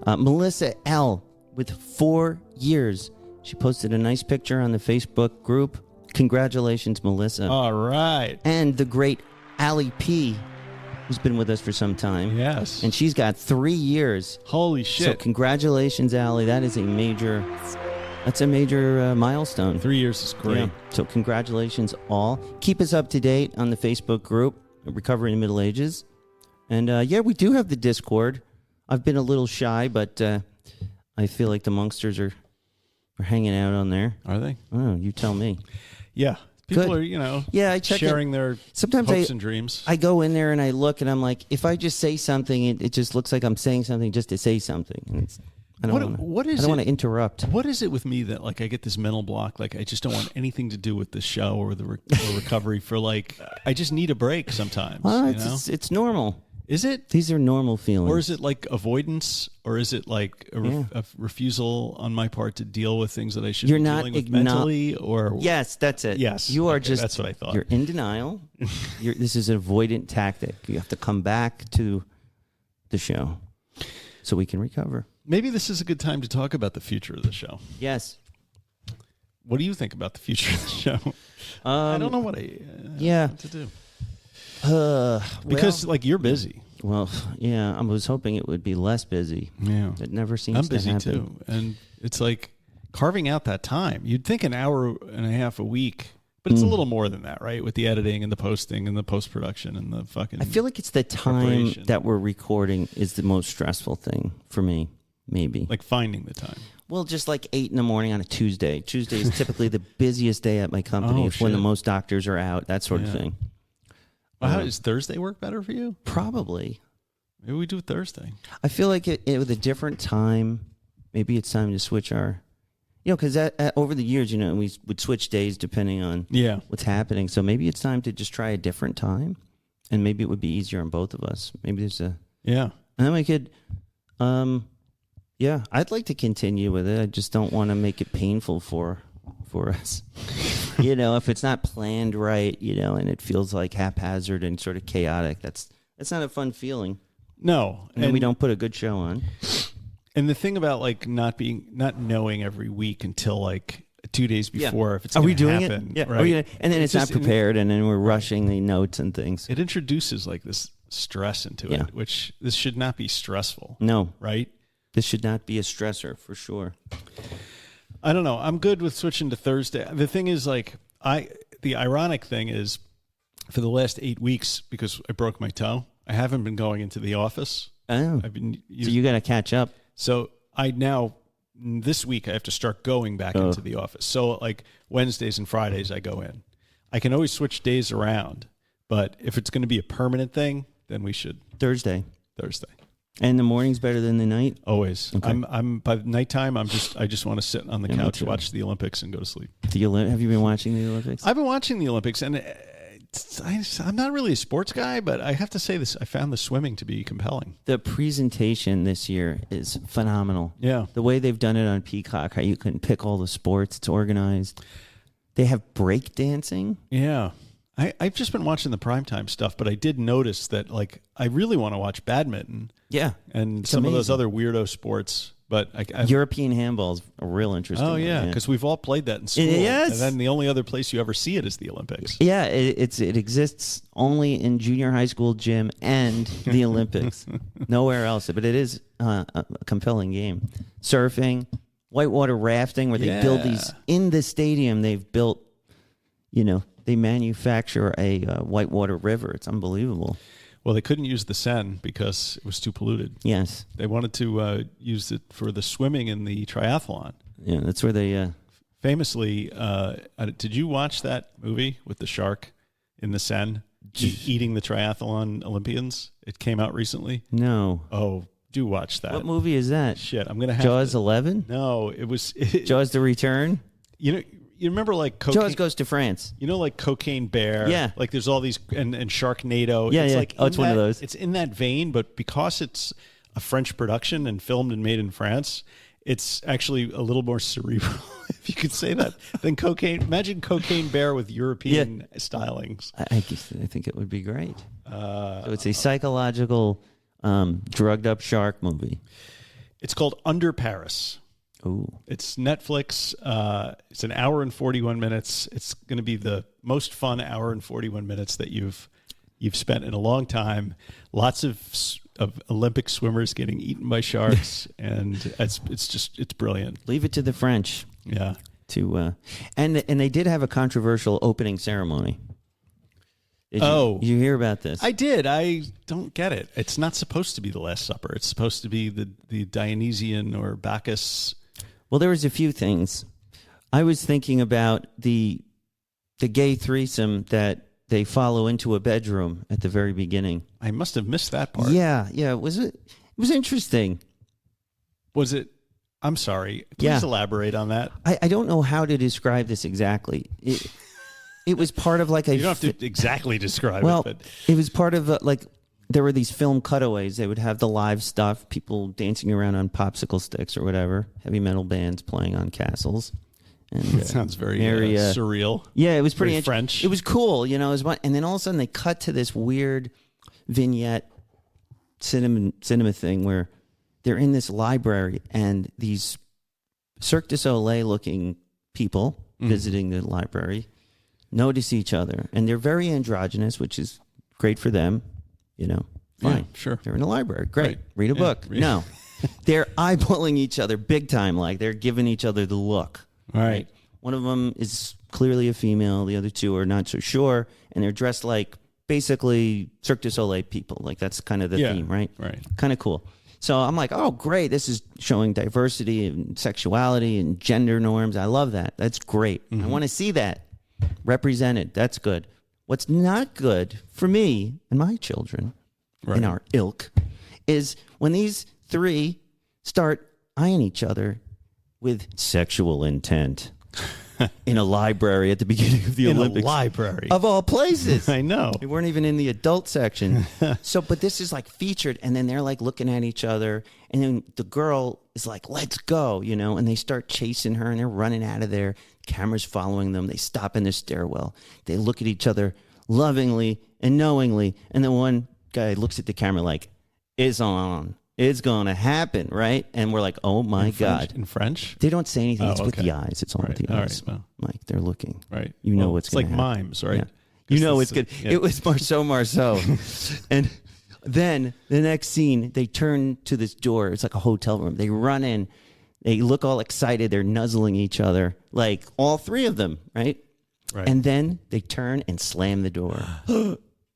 Melissa L., with 4 years. She posted a nice picture on the Facebook group. Congratulations, Melissa. All right. And the great Allie P., who's been with us for some time. Yes. And she's got 3 years. Holy shit. So congratulations, Allie. That's a major milestone. 3 years is great. Yeah. So congratulations all. Keep us up to date on the Facebook group, Recovery in the Middle Ages. And we do have the Discord. I've been a little shy, but I feel like the Monksters are hanging out on there. Are they? Oh, you tell me. Yeah. People are, I check sharing their hopes and dreams. I go in there and I look and I'm like, if I just say something, it just looks like I'm saying something just to say something. And I don't want to interrupt. What is it with me that I get this mental block? I just don't want anything to do with the show or the recovery for I just need a break sometimes. Well, it's normal. Is it? These are normal feelings. Or is it like avoidance? Or is it like a refusal on my part to deal with things that I should be dealing with mentally? Or yes, that's it. Yes. You are that's what I thought. You're in denial. This is an avoidant tactic. You have to come back to the show so we can recover. Maybe this is a good time to talk about the future of the show. Yes. What do you think about the future of the show? I don't know what to do. Because you're busy. Well, yeah, I was hoping it would be less busy. Yeah. It never seems to happen. I'm busy too. And it's like carving out that time. You'd think an hour and a half a week, but it's a little more than that, right? With the editing and the posting and the post-production and the fucking I feel like it's the time that we're recording is the most stressful thing for me, maybe. Like finding the time. Well, just like 8 in the morning on a Tuesday. Tuesday is typically the busiest day at my company. It's when the most doctors are out, that sort of thing. Well, how does Thursday work better for you? Probably. Maybe we do Thursday. I feel like it with a different time. Maybe it's time to switch our, because over the years, we would switch days depending on what's happening. So maybe it's time to just try a different time, and maybe it would be easier on both of us. Maybe there's and then we could, I'd like to continue with it. I just don't want to make it painful for us. If it's not planned right, and it feels like haphazard and sort of chaotic, that's not a fun feeling. No. And we don't put a good show on. And the thing about not knowing every week until 2 days before if it's going to happen. Yeah. Right? And then it's not prepared, and then we're rushing the notes and things. It introduces this stress into it, which this should not be stressful. No. Right? This should not be a stressor for sure. I don't know. I'm good with switching to Thursday. The thing is, the ironic thing is, for the last 8 weeks, because I broke my toe, I haven't been going into the office. Oh. So you got to catch up. So this week, I have to start going back into the office. So Wednesdays and Fridays, I go in. I can always switch days around, but if it's going to be a permanent thing, then we should. Thursday. And the morning's better than the night? Always. Okay. I'm by nighttime, I just want to sit on the couch, watch the Olympics, and go to sleep. Have you been watching the Olympics? I've been watching the Olympics, and I'm not really a sports guy, but I have to say this: I found the swimming to be compelling. The presentation this year is phenomenal. Yeah. The way they've done it on Peacock, how you can pick all the sports, it's organized. They have break dancing. Yeah. I've just been watching the primetime stuff, but I did notice that I really want to watch badminton. Yeah. And some of those other weirdo sports. But European handball is a real interesting one. Oh, yeah, because we've all played that in school. Yes. And then the only other place you ever see it is the Olympics. Yeah, it exists only in junior high school gym and the Olympics. Nowhere else. But it is a compelling game. Surfing, whitewater rafting, where they build these in the stadium. They've built, they manufacture a whitewater river. It's unbelievable. Well, they couldn't use the Seine because it was too polluted. Yes. They wanted to use it for the swimming in the triathlon. Yeah, that's where they... Famously, did you watch that movie with the shark in the Seine eating the triathlon Olympians? It came out recently. No. Oh, do watch that. What movie is that? Shit, I'm going to have Jaws 11? No, it was... Jaws the Return? You remember cocaine? Jaws goes to France. Cocaine Bear. Yeah. There's all these and Sharknado. Yeah, it's it's one of those. It's in that vein, but because it's a French production and filmed and made in France, it's actually a little more cerebral, if you could say that, than Cocaine. Imagine Cocaine Bear with European stylings. I think it would be great. So it's a psychological, drugged up shark movie. It's called Under Paris. Ooh. It's Netflix. It's an hour and 41 minutes. It's going to be the most fun hour and 41 minutes that you've spent in a long time. Lots of Olympic swimmers getting eaten by sharks, and it's brilliant. Leave it to the French. Yeah. And they did have a controversial opening ceremony. Did you hear about this? I did. I don't get it. It's not supposed to be the Last Supper. It's supposed to be the Dionysian or Bacchus. Well, there was a few things. I was thinking about the gay threesome that they follow into a bedroom at the very beginning. I must have missed that part. Yeah. It was interesting. Was it? I'm sorry. Please elaborate on that. I don't know how to describe this exactly. It was part of you don't have to exactly describe it. But it was part of there were these film cutaways. They would have the live stuff, people dancing around on popsicle sticks or whatever, heavy metal bands playing on castles. And, that sounds very surreal. Yeah, it was pretty French. It was cool, you know. And then all of a sudden they cut to this weird vignette cinema thing where they're in this library and these Cirque du Soleil looking people visiting the library notice each other, and they're very androgynous, which is great for them, you know. Fine, yeah, sure. They're in a library, great. Right. Read a book. No, they're eyeballing each other big time, like they're giving each other the look. Right. One of them is clearly a female. The other two are not so sure, and they're dressed like basically Cirque du Soleil people. Like that's kind of the theme, right? Right. Kind of cool. So I'm like, oh, great. This is showing diversity and sexuality and gender norms. I love that. That's great. I want to see that represented. That's good. What's not good for me and my children in our ilk is when these three start eyeing each other with sexual intent in a library at the beginning of the Olympics. In a library. Of all places. I know. We weren't even in the adult section. But this is like featured, and then they're like looking at each other, and then the girl is like, let's go, you know, and they start chasing her, and they're running out of there. Camera's following them. They stop in the stairwell. They look at each other lovingly and knowingly, and then one guy looks at the camera like, it's on. It's going to happen, right? And we're like, oh, my God. In French? They don't say anything. It's with the eyes. It's all with the eyes. All right. Like, they're looking. Right. You know what's going to happen. It's like mimes, right? Yeah. You know it's good. Yeah. It was Marceau. And then the next scene, they turn to this door. It's like a hotel room. They run in. They look all excited. They're nuzzling each other, like all three of them, right? Right. And then they turn and slam the door.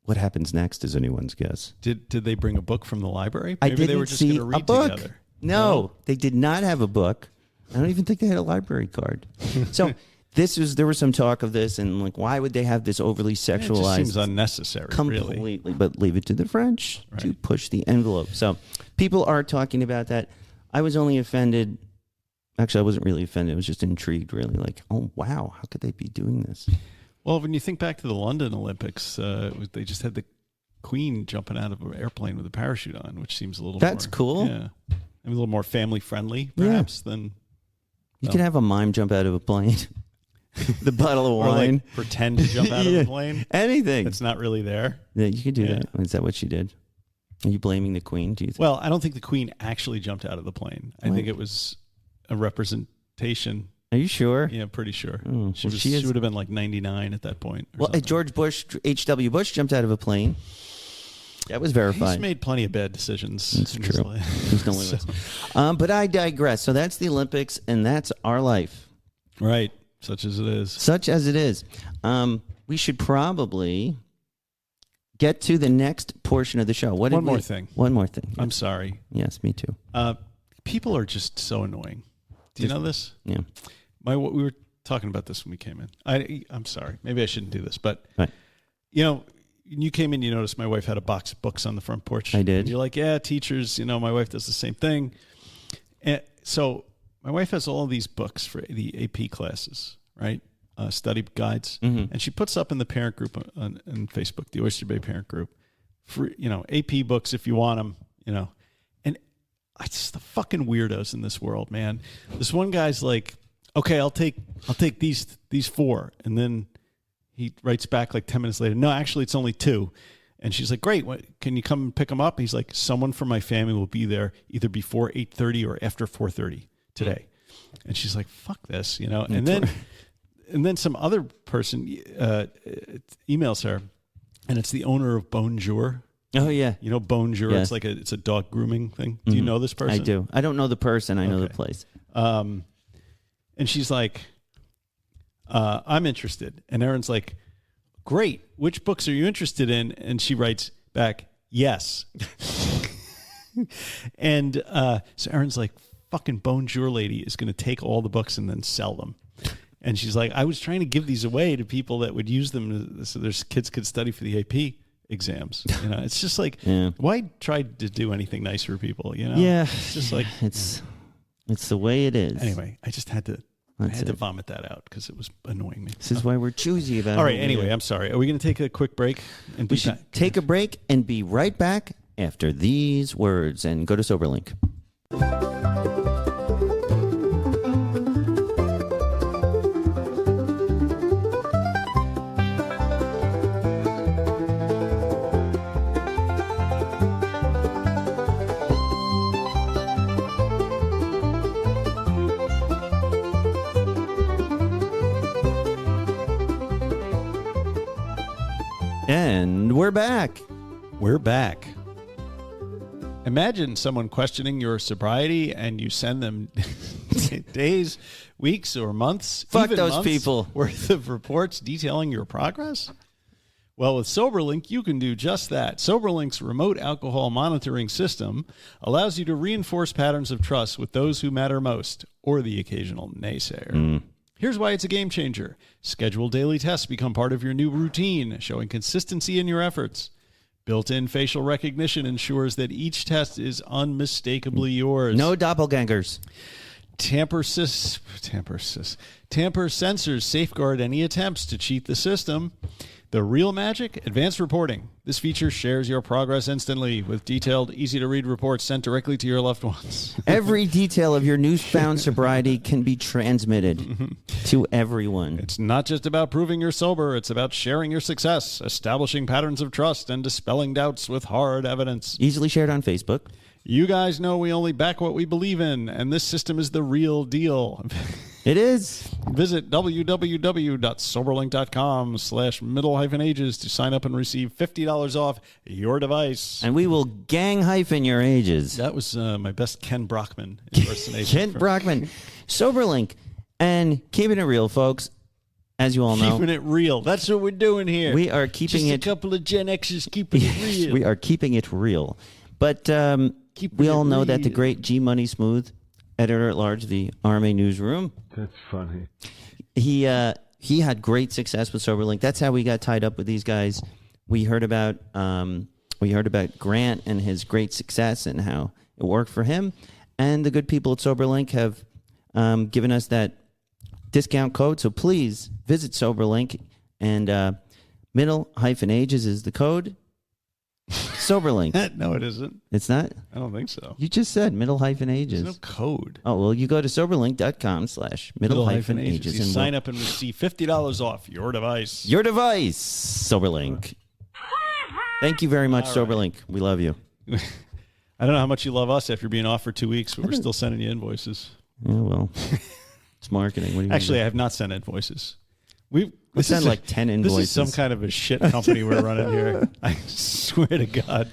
What happens next is anyone's guess. Did they bring a book from the library? Maybe they were just see going to read a book. Together. No, they did not have a book. I don't even think they had a library card. So there was some talk of this, and like, why would they have this overly sexualized? It just seems unnecessary, completely, really. But leave it to the French to push the envelope. So people are talking about that. I was only offended. Actually, I wasn't really offended. I was just intrigued, really. Like, oh, wow, how could they be doing this? Well, when you think back to the London Olympics, they just had the Queen jumping out of an airplane with a parachute on, which seems a little That's more, cool. Yeah. A little more family friendly, perhaps, than... You could have a mime jump out of a plane. The bottle of wine. Or like pretend to jump out of a plane. Anything. It's not really there. Yeah, you could do that. Is that what she did? Are you blaming the Queen? Do you think? Well, I don't think the Queen actually jumped out of the plane. I think it was a representation. Are you sure? Yeah, pretty sure. Oh, she would have been like 99 at that point. Well, George Bush, H.W. Bush jumped out of a plane. That was verified. He's made plenty of bad decisions. That's true. There's no limits. But I digress. So that's the Olympics, and that's our life. Right. Such as it is. Such as it is. We should probably get to the next portion of the show. One more thing. I'm sorry. Yes, me too. People are just so annoying. Do you know this? Yeah. We were talking about this when we came in. I'm sorry. Maybe I shouldn't do this, but right. You know, when you came in, you noticed my wife had a box of books on the front porch. I did. And you're like, yeah, teachers, my wife does the same thing. And so my wife has all of these books for the AP classes, right? Study guides. Mm-hmm. And she puts up in the parent group on Facebook, the Oyster Bay parent group, for, AP books if you want them, And it's the fucking weirdos in this world, man. This one guy's like, okay, I'll take these 4. And then he writes back like 10 minutes later, no, actually it's only 2. And she's like, great, can you come and pick them up? He's like, someone from my family will be there either before 8:30 or after 4:30 today. And she's like, fuck this, And then some other person emails her, and it's the owner of Bonjour. Oh, yeah. Bonjour, yes. It's a dog grooming thing. Do you know this person? I do. I don't know the person. I know the place. And she's like, I'm interested. And Erin's like, great. Which books are you interested in? And she writes back, yes. And so Erin's like, fucking Bonjour lady is going to take all the books and then sell them. And she's like, I was trying to give these away to people that would use them so their kids could study for the AP exams. It's just like, why try to do anything nice for people? Yeah. It's just like, it's the way it is. Anyway, I just had to I had to vomit that out because it was annoying me. This is why we're choosy about it. All right, anyway, I'm sorry. Are we going to take a quick break? We should take a break and be right back after these words, and go to SoberLink. And we're back. We're back. Imagine someone questioning your sobriety and you send them days, weeks, or months. Fuck those people. Worth of reports detailing your progress? Well, with SoberLink, you can do just that. SoberLink's remote alcohol monitoring system allows you to reinforce patterns of trust with those who matter most, or the occasional naysayer. Here's why it's a game changer. Scheduled daily tests become part of your new routine, showing consistency in your efforts. Built-in facial recognition ensures that each test is unmistakably yours. No doppelgangers. Tamper sensors safeguard any attempts to cheat the system. The real magic? Advanced reporting. This feature shares your progress instantly with detailed, easy-to-read reports sent directly to your loved ones. Every detail of your newfound sobriety can be transmitted to everyone. It's not just about proving you're sober. It's about sharing your success, establishing patterns of trust, and dispelling doubts with hard evidence. Easily shared on Facebook. You guys know we only back what we believe in, and this system is the real deal. It is. Visit www.soberlink.com/middle-ages to sign up and receive $50 off your device. And we will gang-hyphen your ages. That was my best Ken Brockman impersonation. Ken Brockman. SoberLink. And keeping it real, folks. As you all know. Keeping it real. That's what we're doing here. We are keeping Just it. a couple of Gen Xers keeping it real. We are keeping it real. But we all know that the great G. Money Smooth, editor-at-large of the RMA Newsroom. That's funny. He had great success with SoberLink. That's how we got tied up with these guys. We heard about Grant and his great success and how it worked for him. And the good people at SoberLink have given us that discount code. So please visit SoberLink, and middle-ages is the code. SoberLink. No, it isn't. It's not? I don't think so. You just said middle-ages. There's no code. Oh, well, you go to soberlink.com/middle-ages. You sign up and receive $50 off your device. Your device, SoberLink. Thank you very much, SoberLink. We love you. I don't know how much you love us after being off for 2 weeks, but we're still sending you invoices. Yeah, well, it's marketing. What do you Actually, I have not sent invoices. We sent like 10 invoices. This is some kind of a shit company we're running here. I swear to God.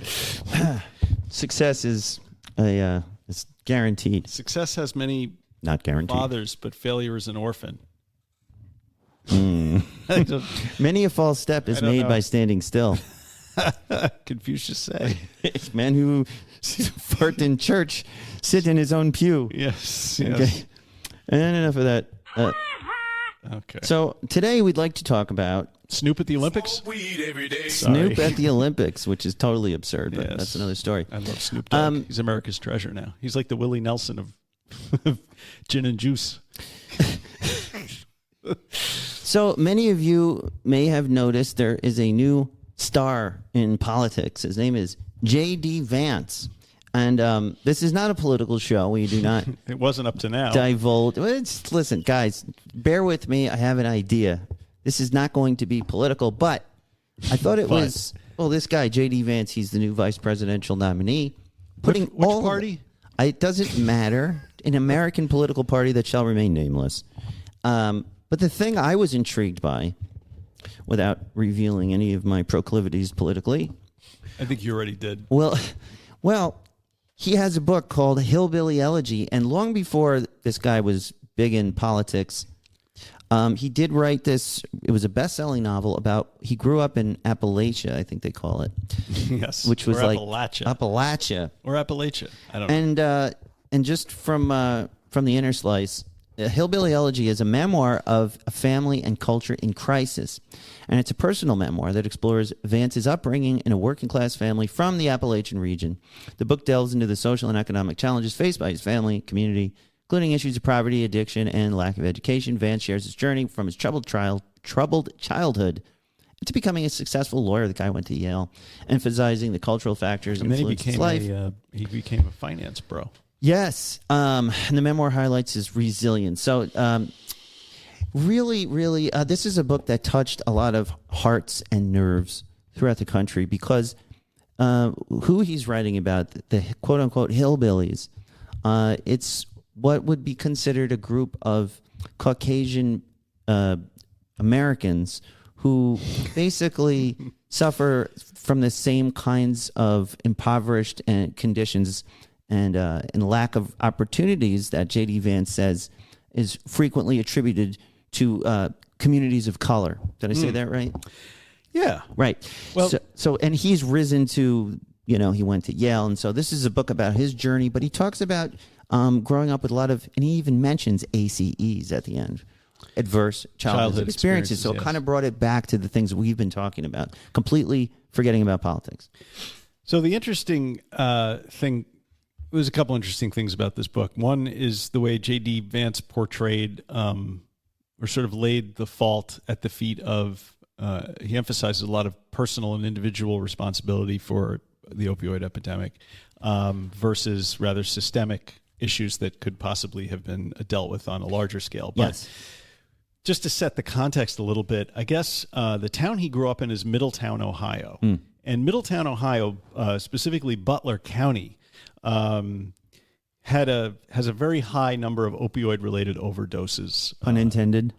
Success is it's guaranteed. Success has many not guaranteed fathers, but failure is an orphan. Many a false step is made by standing still. Confucius say. Man who fart in church, sit in his own pew. Yes. Okay. And enough of that. Okay. So today we'd like to talk about Snoop at the Olympics. Snoop at the Olympics, which is totally absurd, but that's another story. I love Snoop Dogg. He's America's treasure now. He's like the Willie Nelson of gin and juice. So many of you may have noticed there is a new star in politics. His name is J.D. Vance. And this is not a political show. We do not. It wasn't up to now. Divulge. Listen, guys, bear with me. I have an idea. This is not going to be political, but I thought it was. Well, this guy, J.D. Vance, he's the new vice presidential nominee. Which party? It doesn't matter. An American political party that shall remain nameless. But the thing I was intrigued by, without revealing any of my proclivities politically. I think you already did. Well. He has a book called Hillbilly Elegy, and long before this guy was big in politics, he did write this. It was a best-selling novel about. He grew up in Appalachia, I think they call it. Yes, which was like Appalachia or Appalachia. I don't know. And just from the inner slice, Hillbilly Elegy is a memoir of a family and culture in crisis. And it's a personal memoir that explores Vance's upbringing in a working-class family from the Appalachian region. The book delves into the social and economic challenges faced by his family, community, including issues of poverty, addiction, and lack of education. Vance shares his journey from his troubled childhood to becoming a successful lawyer. The guy went to Yale, emphasizing the cultural factors and then influenced his life. He became a finance bro. Yes, and the memoir highlights his resilience. So, really, this is a book that touched a lot of hearts and nerves throughout the country because who he's writing about, the quote-unquote hillbillies, it's what would be considered a group of Caucasian Americans who basically suffer from the same kinds of impoverished conditions and lack of opportunities that J.D. Vance says is frequently attributed to communities of color. Did I say that right? Yeah. Right. Well, so and he's risen to, he went to Yale. And so this is a book about his journey, but he talks about growing up with a lot of, and he even mentions ACEs at the end. Adverse childhood experiences. So it kind of brought it back to the things we've been talking about, completely forgetting about politics. So the interesting thing, there's a couple interesting things about this book. One is the way J.D. Vance portrayed or sort of laid the fault at the feet of, he emphasizes a lot of personal and individual responsibility for the opioid epidemic versus rather systemic issues that could possibly have been dealt with on a larger scale. But yes. Just to set the context a little bit, I guess the town he grew up in is Middletown, Ohio. And Middletown, Ohio, specifically Butler County, has a very high number of opioid-related overdoses. Pun intended.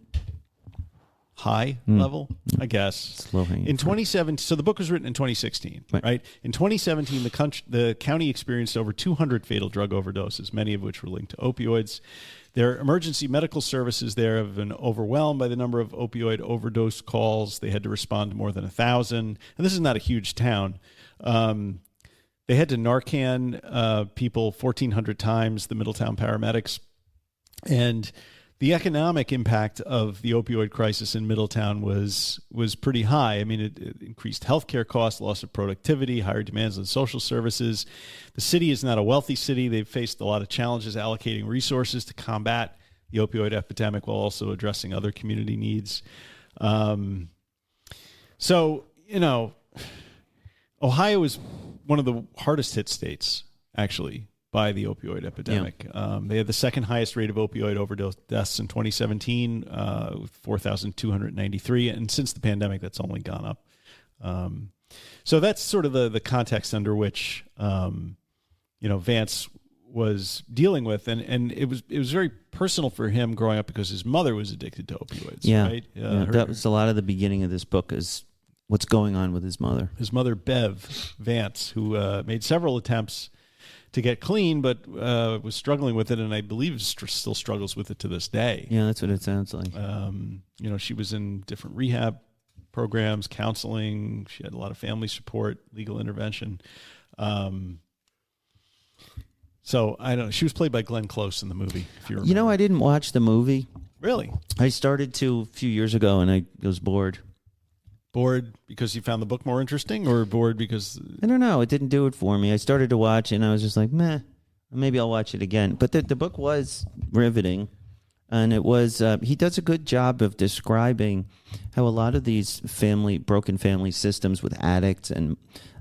High level, I guess. In 2017, so the book was written in 2016, right? In 2017, the county experienced over 200 fatal drug overdoses, many of which were linked to opioids. Their emergency medical services there have been overwhelmed by the number of opioid overdose calls. They had to respond to more than 1,000. And this is not a huge town. They had to Narcan people 1,400 times, the Middletown paramedics. And the economic impact of the opioid crisis in Middletown was pretty high. I mean, it increased healthcare costs, loss of productivity, higher demands on social services. The city is not a wealthy city. They've faced a lot of challenges allocating resources to combat the opioid epidemic while also addressing other community needs. So, Ohio is one of the hardest hit states, actually, by the opioid epidemic. Yeah. They had the second highest rate of opioid overdose deaths in 2017, 4,293. And since the pandemic, that's only gone up. So that's sort of the context under which, Vance was dealing with. And it was very personal for him growing up because his mother was addicted to opioids. Yeah. Right? That was a lot of the beginning of this book is what's going on with his mother. His mother, Bev Vance, who made several attempts to get clean, but was struggling with it, and I believe still struggles with it to this day. Yeah, that's what it sounds like. She was in different rehab programs, counseling. She had a lot of family support, legal intervention. So I don't know. She was played by Glenn Close in the movie, if you remember. I didn't watch the movie. Really? I started to a few years ago, and I was bored. Bored because you found the book more interesting, or bored because... I don't know. It didn't do it for me. I started to watch, and I was just like, meh. Maybe I'll watch it again. But the book was riveting, and it was... he does a good job of describing how a lot of these broken family systems with addicts, and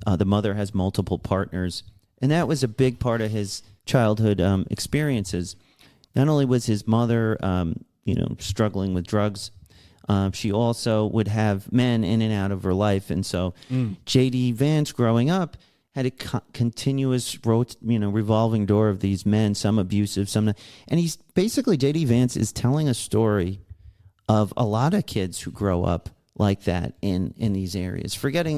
the mother has multiple partners, and that was a big part of his childhood experiences. Not only was his mother, struggling with drugs, she also would have men in and out of her life. And so J.D. Vance growing up had a continuous revolving door of these men, some abusive, some not. And he's basically, J.D. Vance is telling a story of a lot of kids who grow up like that in these areas. Forgetting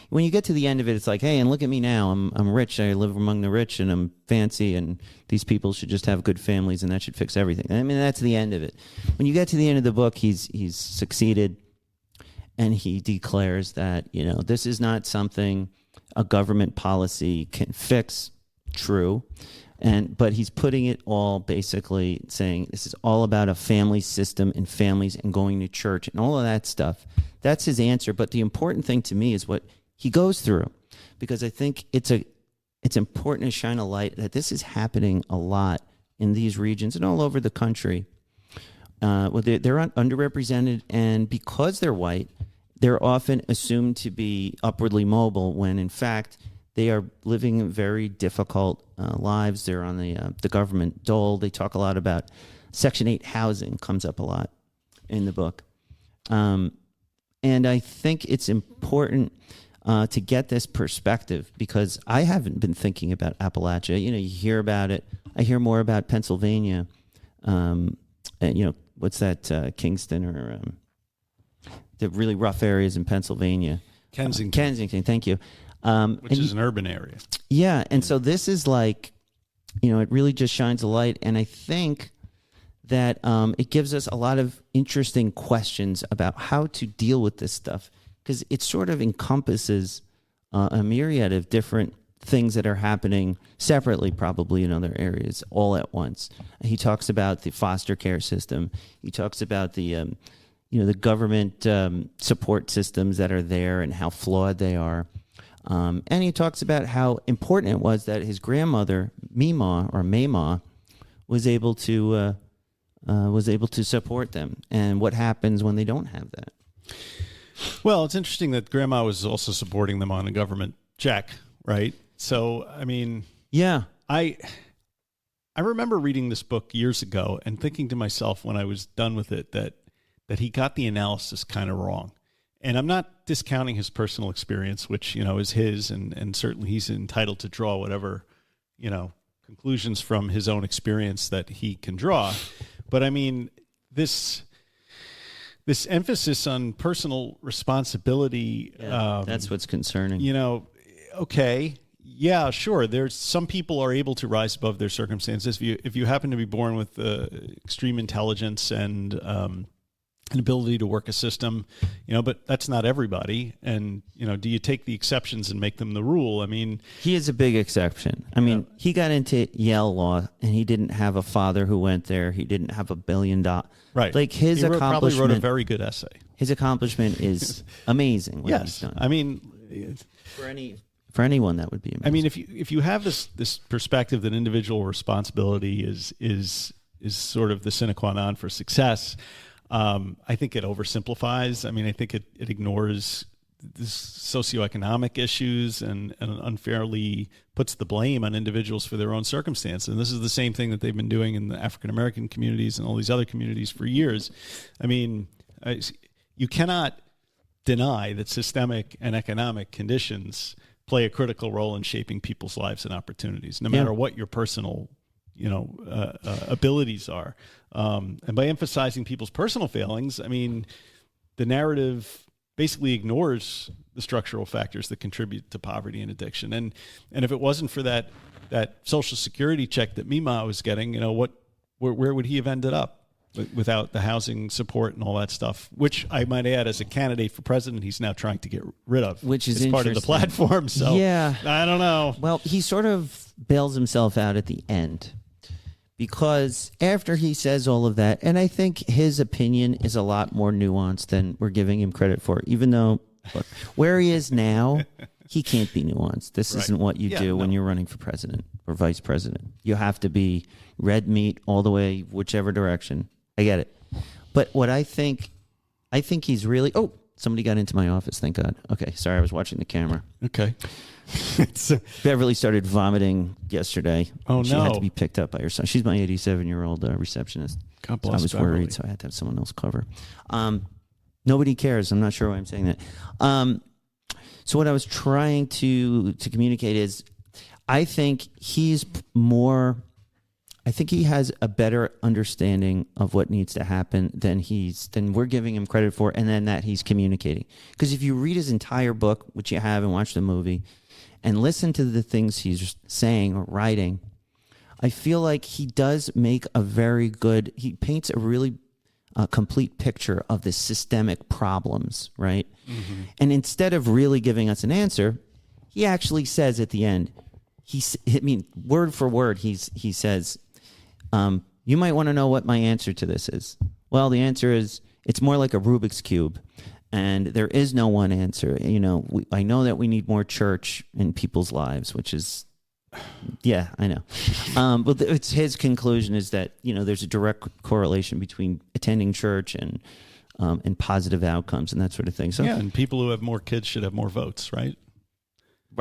when you get to the end of it, it's like, hey, and look at me now. I'm rich. I live among the rich, and I'm fancy, and these people should just have good families, and that should fix everything. I mean, that's the end of it. When you get to the end of the book, he's succeeded, and he declares that, this is not something a government policy can fix. True. But he's putting it all basically saying this is all about a family system and families and going to church and all of that stuff. That's his answer. But the important thing to me is what he goes through, because I think it's important to shine a light that this is happening a lot in these regions and all over the country. They're underrepresented, and because they're white, they're often assumed to be upwardly mobile when, in fact, they are living very difficult lives. They're on the government dole. They talk a lot about Section 8 housing, comes up a lot in the book. And I think it's important to get this perspective because I haven't been thinking about Appalachia. You hear about it. I hear more about Pennsylvania. And, what's that, Kingston or the really rough areas in Pennsylvania. Kensington, thank you. Which is an urban area. Yeah, and so this is like, it really just shines a light, and I think that it gives us a lot of interesting questions about how to deal with this stuff, because it sort of encompasses a myriad of different things that are happening separately, probably in other areas, all at once. He talks about the foster care system. He talks about the the government support systems that are there and how flawed they are. And he talks about how important it was that his grandmother, Mama, was able to support them, and what happens when they don't have that. Well, it's interesting that Grandma was also supporting them on a government check, right? So, I mean, yeah, I remember reading this book years ago and thinking to myself when I was done with it that he got the analysis kind of wrong. And I'm not discounting his personal experience, which, is his, and certainly he's entitled to draw whatever, conclusions from his own experience that he can draw. But I mean, this emphasis on personal responsibility. That's what's concerning. Okay. Yeah, sure. There's some people are able to rise above their circumstances. If you happen to be born with extreme intelligence and an ability to work a system, but that's not everybody. And, do you take the exceptions and make them the rule? I mean, he is a big exception. I mean, he got into Yale law and he didn't have a father who went there. He didn't have $1 billion. Right. Like his he accomplishment. Probably wrote a very good essay. His accomplishment is amazing. What he's done. I mean, for anyone, that would be amazing. I mean, if you have this perspective that individual responsibility is sort of the sine qua non for success, I think it oversimplifies. I mean, I think it ignores this socioeconomic issues and unfairly puts the blame on individuals for their own circumstance. And this is the same thing that they've been doing in the African-American communities and all these other communities for years. I mean, you cannot deny that systemic and economic conditions play a critical role in shaping people's lives and opportunities, no matter what your personal abilities are. And by emphasizing people's personal failings, I mean, the narrative basically ignores the structural factors that contribute to poverty and addiction. And if it wasn't for that Social Security check that Mima was getting, where would he have ended up without the housing support and all that stuff, which I might add, as a candidate for president, he's now trying to get rid of, which is part of the platform. So yeah, I don't know. Well, he sort of bails himself out at the end, because after he says all of that, and I think his opinion is a lot more nuanced than we're giving him credit for, even though, look, where he is now, he can't be nuanced. This isn't what you do when you're running for president or vice president. You have to be red meat all the way, whichever direction. I get it. But what I think he's really... Oh, somebody got into my office, thank God. Okay, sorry, I was watching the camera. Okay. Beverly started vomiting yesterday. Oh, no. She had to be picked up by her son. She's my 87-year-old receptionist. God bless I was Beverly. worried, so I had to have someone else cover. Nobody cares. I'm not sure why I'm saying that. So what I was trying to communicate is I think he's more... I think he has a better understanding of what needs to happen than we're giving him credit for, and then that he's communicating. Because if you read his entire book, which you have, and watch the movie, and listen to the things he's saying or writing, I feel like he does make he paints a really complete picture of the systemic problems, right? Mm-hmm. And instead of really giving us an answer, he actually says at the end, word for word, he says, you might want to know what my answer to this is. Well, the answer is it's more like a Rubik's Cube, and there is no one answer. I know that we need more church in people's lives, which is Yeah, I know. But it's his conclusion is that, there's a direct correlation between attending church and positive outcomes and that sort of thing. So yeah, and people who have more kids should have more votes, right?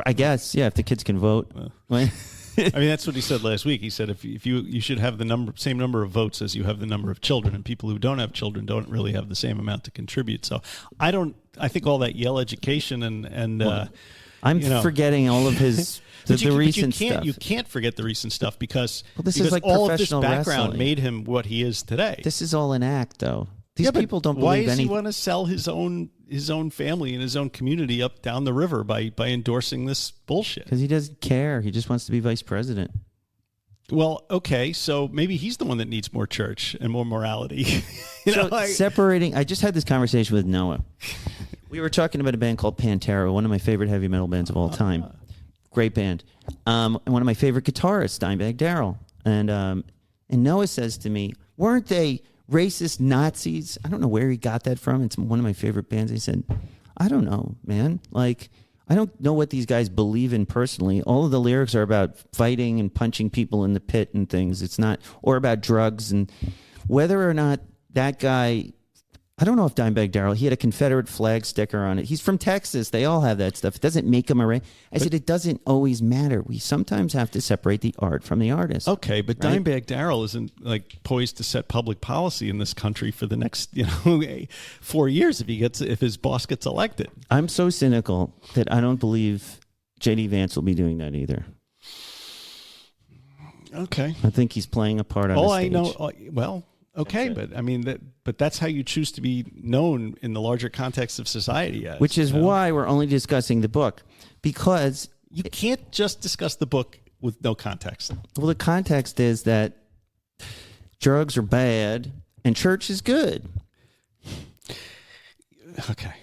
I guess, yeah, if the kids can vote. I mean, that's what he said last week. He said if you should have the same number of votes as you have the number of children, and people who don't have children don't really have the same amount to contribute. So I think all that Yale education and I'm forgetting all of his the recent stuff. You can't forget the recent stuff because is like all of this professional background wrestling. Made him what he is today. This is all an act, though. These people don't believe anything. Why does he want to sell his own family and his own community up down the river by endorsing this bullshit? Because he doesn't care. He just wants to be vice president. Well, okay, so maybe he's the one that needs more church and more morality. Separating. I just had this conversation with Noah. We were talking about a band called Pantera, one of my favorite heavy metal bands of all time. Great band. And one of my favorite guitarists, Dimebag Darrell. And Noah says to me, weren't they racist Nazis? I don't know where he got that from. It's one of my favorite bands. He said, I don't know, man. Like, I don't know what these guys believe in personally. All of the lyrics are about fighting and punching people in the pit and things. It's not, or about drugs. And whether or not that guy, I don't know if Dimebag Darrell, he had a Confederate flag sticker on it. He's from Texas. They all have that stuff. It doesn't make him a race. I said, it doesn't always matter. We sometimes have to separate the art from the artist. Okay, but right? Dimebag Darrell isn't poised to set public policy in this country for the next 4 years if his boss gets elected. I'm so cynical that I don't believe J.D. Vance will be doing that either. Okay. I think he's playing a part on the stage. I know. Well, okay, but I mean but that's how you choose to be known in the larger context of society. Which is why we're only discussing the book, because you can't just discuss the book with no context. Well, the context is that drugs are bad and church is good. Okay.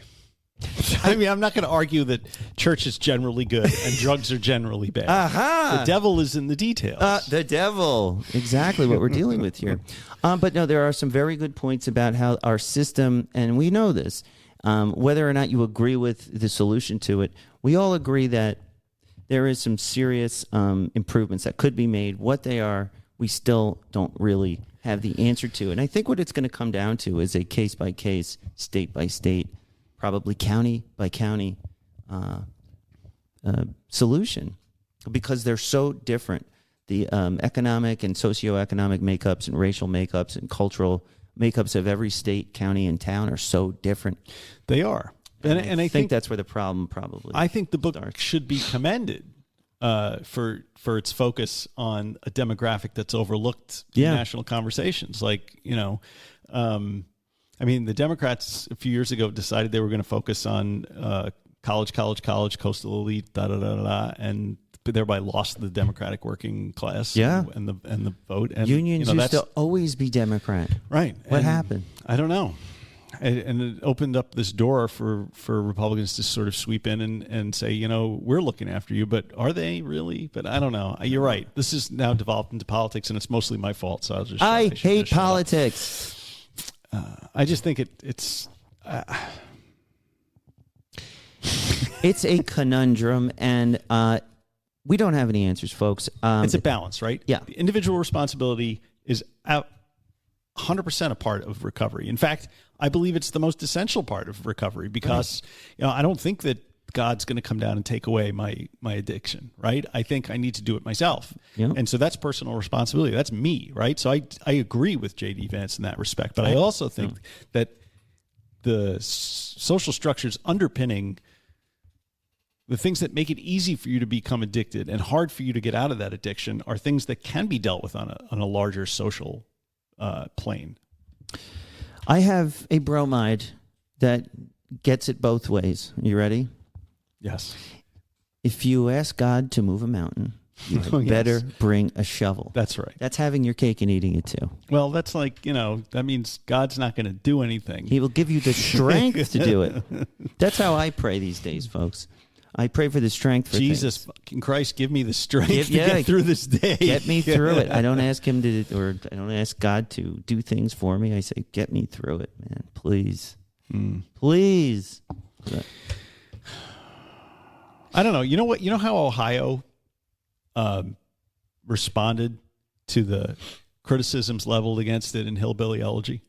I mean, I'm not going to argue that church is generally good and drugs are generally bad. Aha! The devil is in the details. The devil. Exactly what we're dealing with here. But no, there are some very good points about how our system, and we know this, whether or not you agree with the solution to it, we all agree that there is some serious improvements that could be made. What they are, we still don't really have the answer to. And I think what it's going to come down to is a case-by-case, state-by-state, probably county-by-county solution, because they're so different. The economic and socioeconomic makeups and racial makeups and cultural makeups of every state, county, and town are so different. They are. And I think that's where the problem probably I think the book starts. Should be commended for its focus on a demographic that's overlooked in national conversations. I mean, the Democrats a few years ago decided they were going to focus on college, coastal elite, and thereby lost the Democratic working class and the vote. And unions used to always be Democrat. Right. What happened? I don't know. And it opened up this door for Republicans to sort of sweep in and say, we're looking after you, but are they really? But I don't know. You're right. This is now developed into politics, and it's mostly my fault. So I hate politics. I just think it's it's a conundrum, and we don't have any answers, folks. It's a balance, right? Yeah. The individual responsibility is 100% a part of recovery. In fact, I believe it's the most essential part of recovery because I don't think that God's going to come down and take away my addiction, right? I think I need to do it myself. Yep. And so that's personal responsibility. That's me, right? So I agree with J.D. Vance in that respect. But I also think that the social structures underpinning the things that make it easy for you to become addicted and hard for you to get out of that addiction are things that can be dealt with on a larger social plane. I have a bromide that gets it both ways. You ready? Yes. If you ask God to move a mountain, you better bring a shovel. That's right. That's having your cake and eating it too. Well, that's that means God's not going to do anything. He will give you the strength to do it. That's how I pray these days, folks. I pray for the strength for Jesus things. Fucking Christ, give me the strength to get through this day. Get me through it. I don't ask him to, or I don't ask God to do things for me. I say, get me through it, man. Please. Please. I don't know. You know what? You know how Ohio responded to the criticisms leveled against it in Hillbilly Elegy?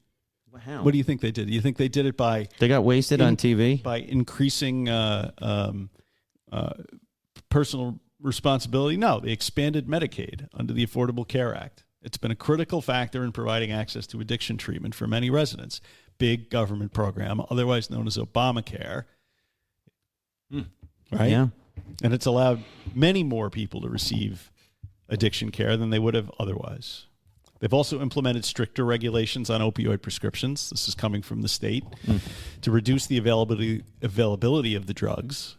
Wow. What do you think they did? Do you think they did it by... They got wasted on TV? By increasing personal responsibility? No, they expanded Medicaid under the Affordable Care Act. It's been a critical factor in providing access to addiction treatment for many residents. Big government program, otherwise known as Obamacare. Right? Yeah. And it's allowed many more people to receive addiction care than they would have otherwise. They've also implemented stricter regulations on opioid prescriptions. This is coming from the state to reduce the availability of the drugs,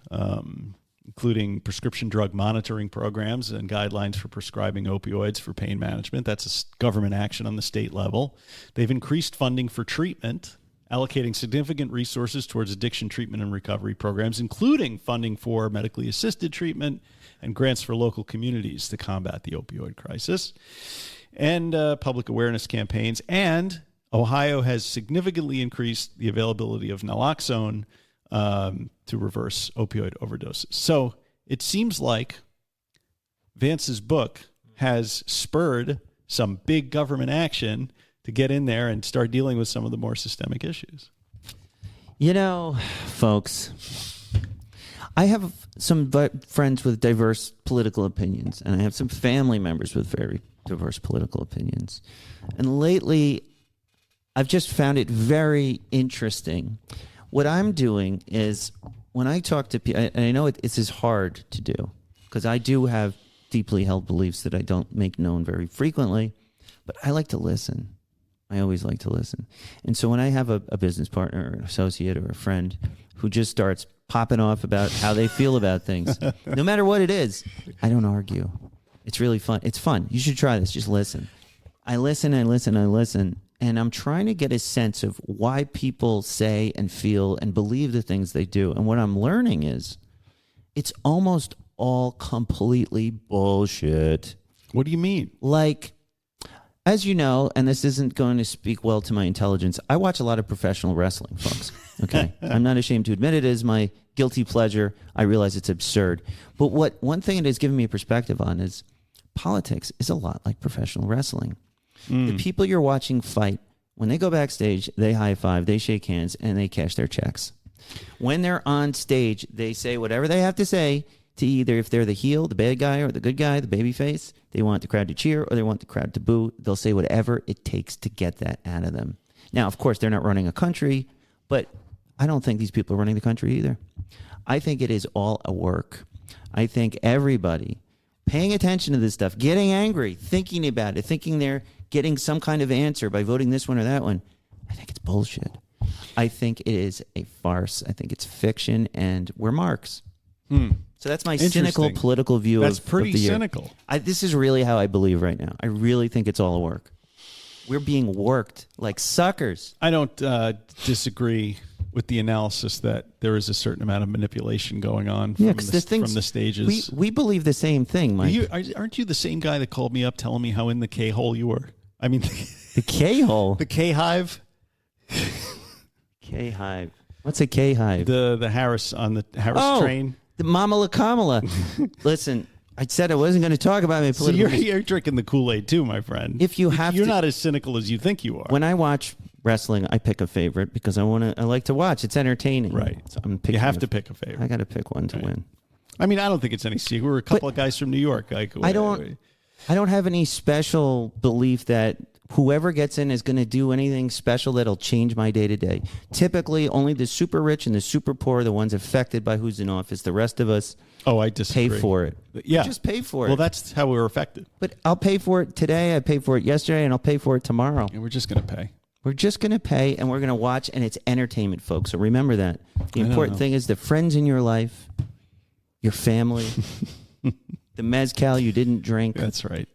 including prescription drug monitoring programs and guidelines for prescribing opioids for pain management. That's a government action on the state level. They've increased funding for treatment, allocating significant resources towards addiction treatment and recovery programs, including funding for medically assisted treatment and grants for local communities to combat the opioid crisis, and public awareness campaigns. And Ohio has significantly increased the availability of naloxone to reverse opioid overdoses. So it seems like Vance's book has spurred some big government action to get in there and start dealing with some of the more systemic issues. You know, folks, I have some friends with diverse political opinions, and I have some family members with very diverse political opinions. And lately, I've just found it very interesting. What I'm doing is when I talk to people, and I know it's as hard to do, because I do have deeply held beliefs that I don't make known very frequently, but I like to listen. I always like to listen. And so when I have a business partner or an associate or a friend who just starts popping off about how they feel about things, no matter what it is, I don't argue. It's really fun. It's fun. You should try this. Just listen. I listen, and I'm trying to get a sense of why people say and feel and believe the things they do. And what I'm learning is it's almost all completely bullshit. What do you mean? Like, as you know, and this isn't going to speak well to my intelligence, I watch a lot of professional wrestling, folks. Okay? I'm not ashamed to admit it is my guilty pleasure. I realize it's absurd. But one thing it has given me a perspective on is politics is a lot like professional wrestling. The people you're watching fight, when they go backstage, they high five, they shake hands, and they cash their checks. When they're on stage, they say whatever they have to say to either, if they're the heel, the bad guy, or the good guy, the baby face, they want the crowd to cheer or they want the crowd to boo. They'll say whatever it takes to get that out of them. Now, of course, they're not running a country, but I don't think these people are running the country either. I think it is all a work. I think everybody paying attention to this stuff, getting angry, thinking about it, thinking they're getting some kind of answer by voting this one or that one, I think it's bullshit. I think it is a farce. I think it's fiction, and we're marks. So that's my cynical political view that's of pretty of the year. cynical. This is really how I believe right now. I really think it's all a work. We're being worked like suckers. I don't disagree with the analysis that there is a certain amount of manipulation going on from, from the stages. We believe the same thing, Mike. Aren't you the same guy that called me up telling me how in the K-hole you were? I mean, the K-hole? The K-hive? K-hive. What's a K-hive? The Harris on the Harris train. The Mama La Kamala. Listen, I said I wasn't going to talk about my political... So you're drinking the Kool-Aid too, my friend. You're not as cynical as you think you are. When I watch wrestling, I pick a favorite because I like to watch. It's entertaining. Right. So you have to pick a favorite. I got to pick one to win. I mean, I don't think it's any secret. We're a couple of guys from New York. Like, I don't have any special belief that whoever gets in is going to do anything special that'll change my day-to-day. Typically, only the super rich and the super poor are the ones affected by who's in office. The rest of us I disagree. Pay for it. Yeah. Just pay for it. Well, that's how we're affected. But I'll pay for it today, I paid for it yesterday, and I'll pay for it tomorrow. And we're just going to pay. We're just going to pay, and we're going to watch, and it's entertainment, folks. So remember that. The important thing is the friends in your life, your family, the mezcal you didn't drink. That's right.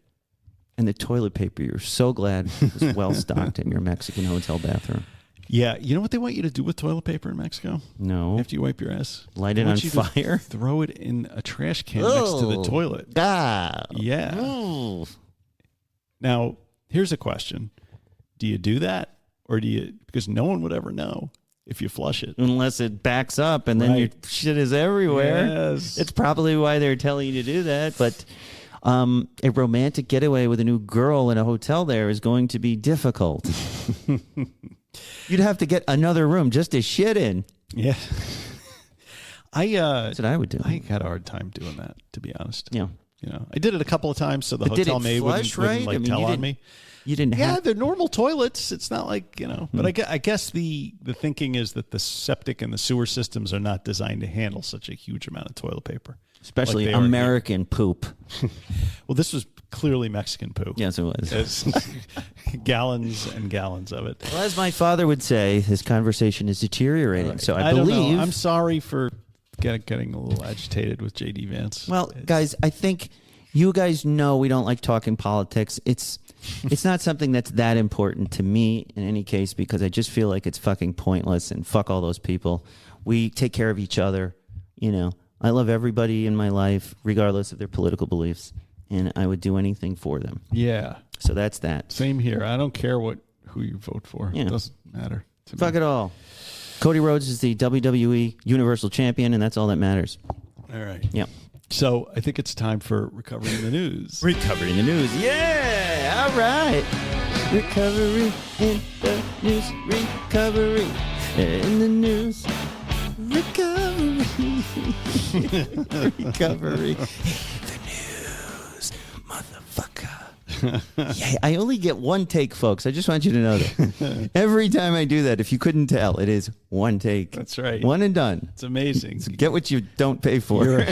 And the toilet paper you're so glad was well stocked in your Mexican hotel bathroom. Yeah. You know what they want you to do with toilet paper in Mexico? No. After you wipe your ass? Light it on fire? Throw it in a trash can next to the toilet. Yeah. Oh. Now, here's a question. Do you do that? Or do you... Because no one would ever know if you flush it. Unless it backs up and then your shit is everywhere. Yes. It's probably why they're telling you to do that. But a romantic getaway with a new girl in a hotel there is going to be difficult. You'd have to get another room just to shit in. Yeah. That's what I would do. I had a hard time doing that, to be honest. Yeah. I did it a couple of times, so the But hotel maid wouldn't tell on me. You didn't have... Yeah, they're normal toilets. It's not like, But I guess the thinking is that the septic and the sewer systems are not designed to handle such a huge amount of toilet paper. Especially like American poop. Well, this was clearly Mexican poo. Yes, it was. Gallons and gallons of it. Well, as my father would say, this conversation is deteriorating. Right. So I believe... don't know. I'm sorry for getting a little agitated with J.D. Vance. Well, guys, I think you guys know we don't like talking politics. It's not something that's that important to me in any case, because I just feel like it's fucking pointless, and fuck all those people. We take care of each other. I love everybody in my life, regardless of their political beliefs, and I would do anything for them. Yeah. So that's that. Same here. I don't care who you vote for. Yeah. It doesn't matter to me. Fuck it all. Cody Rhodes is the WWE Universal Champion, and that's all that matters. All right. Yeah. So I think it's time for Recovery in the News. Recovery in the News. Yeah. All right. Recovery in the news. Recovery in the news. Recovery. Recovery in the news. Motherfucker. Yeah, I only get one take, folks. I just want you to know that. Every time I do that, if you couldn't tell, it is one take. That's right. One and done. It's amazing. So get what you don't pay for.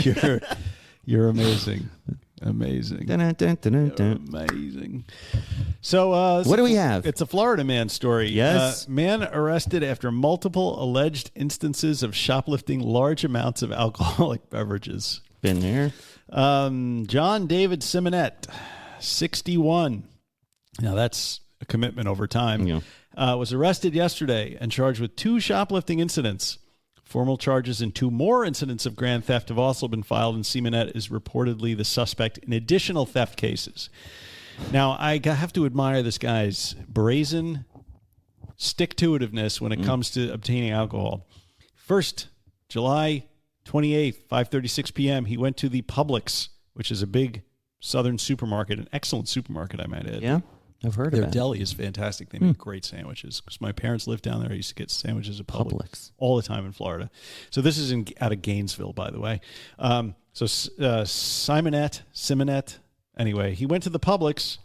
You're amazing. Amazing. Dun, dun, dun, dun. Amazing. So what do we have? It's a Florida man story. Yes. Man arrested after multiple alleged instances of shoplifting large amounts of alcoholic beverages. Been there. John David Simonette, 61. Now that's a commitment over time. Yeah. Was arrested yesterday and charged with 2 shoplifting incidents. Formal charges in 2 more incidents of grand theft have also been filed, and Simonette is reportedly the suspect in additional theft cases. Now, I have to admire this guy's brazen stick-to-itiveness when it comes to obtaining alcohol. First, July 28th, 5:36 p.m., he went to the Publix, which is a big southern supermarket, an excellent supermarket, I might add. Yeah, I've heard of it. Their deli is fantastic. They make great sandwiches. Because my parents lived down there. I used to get sandwiches at Publix all the time in Florida. So this is out of Gainesville, by the way. Simonette, anyway, he went to the Publix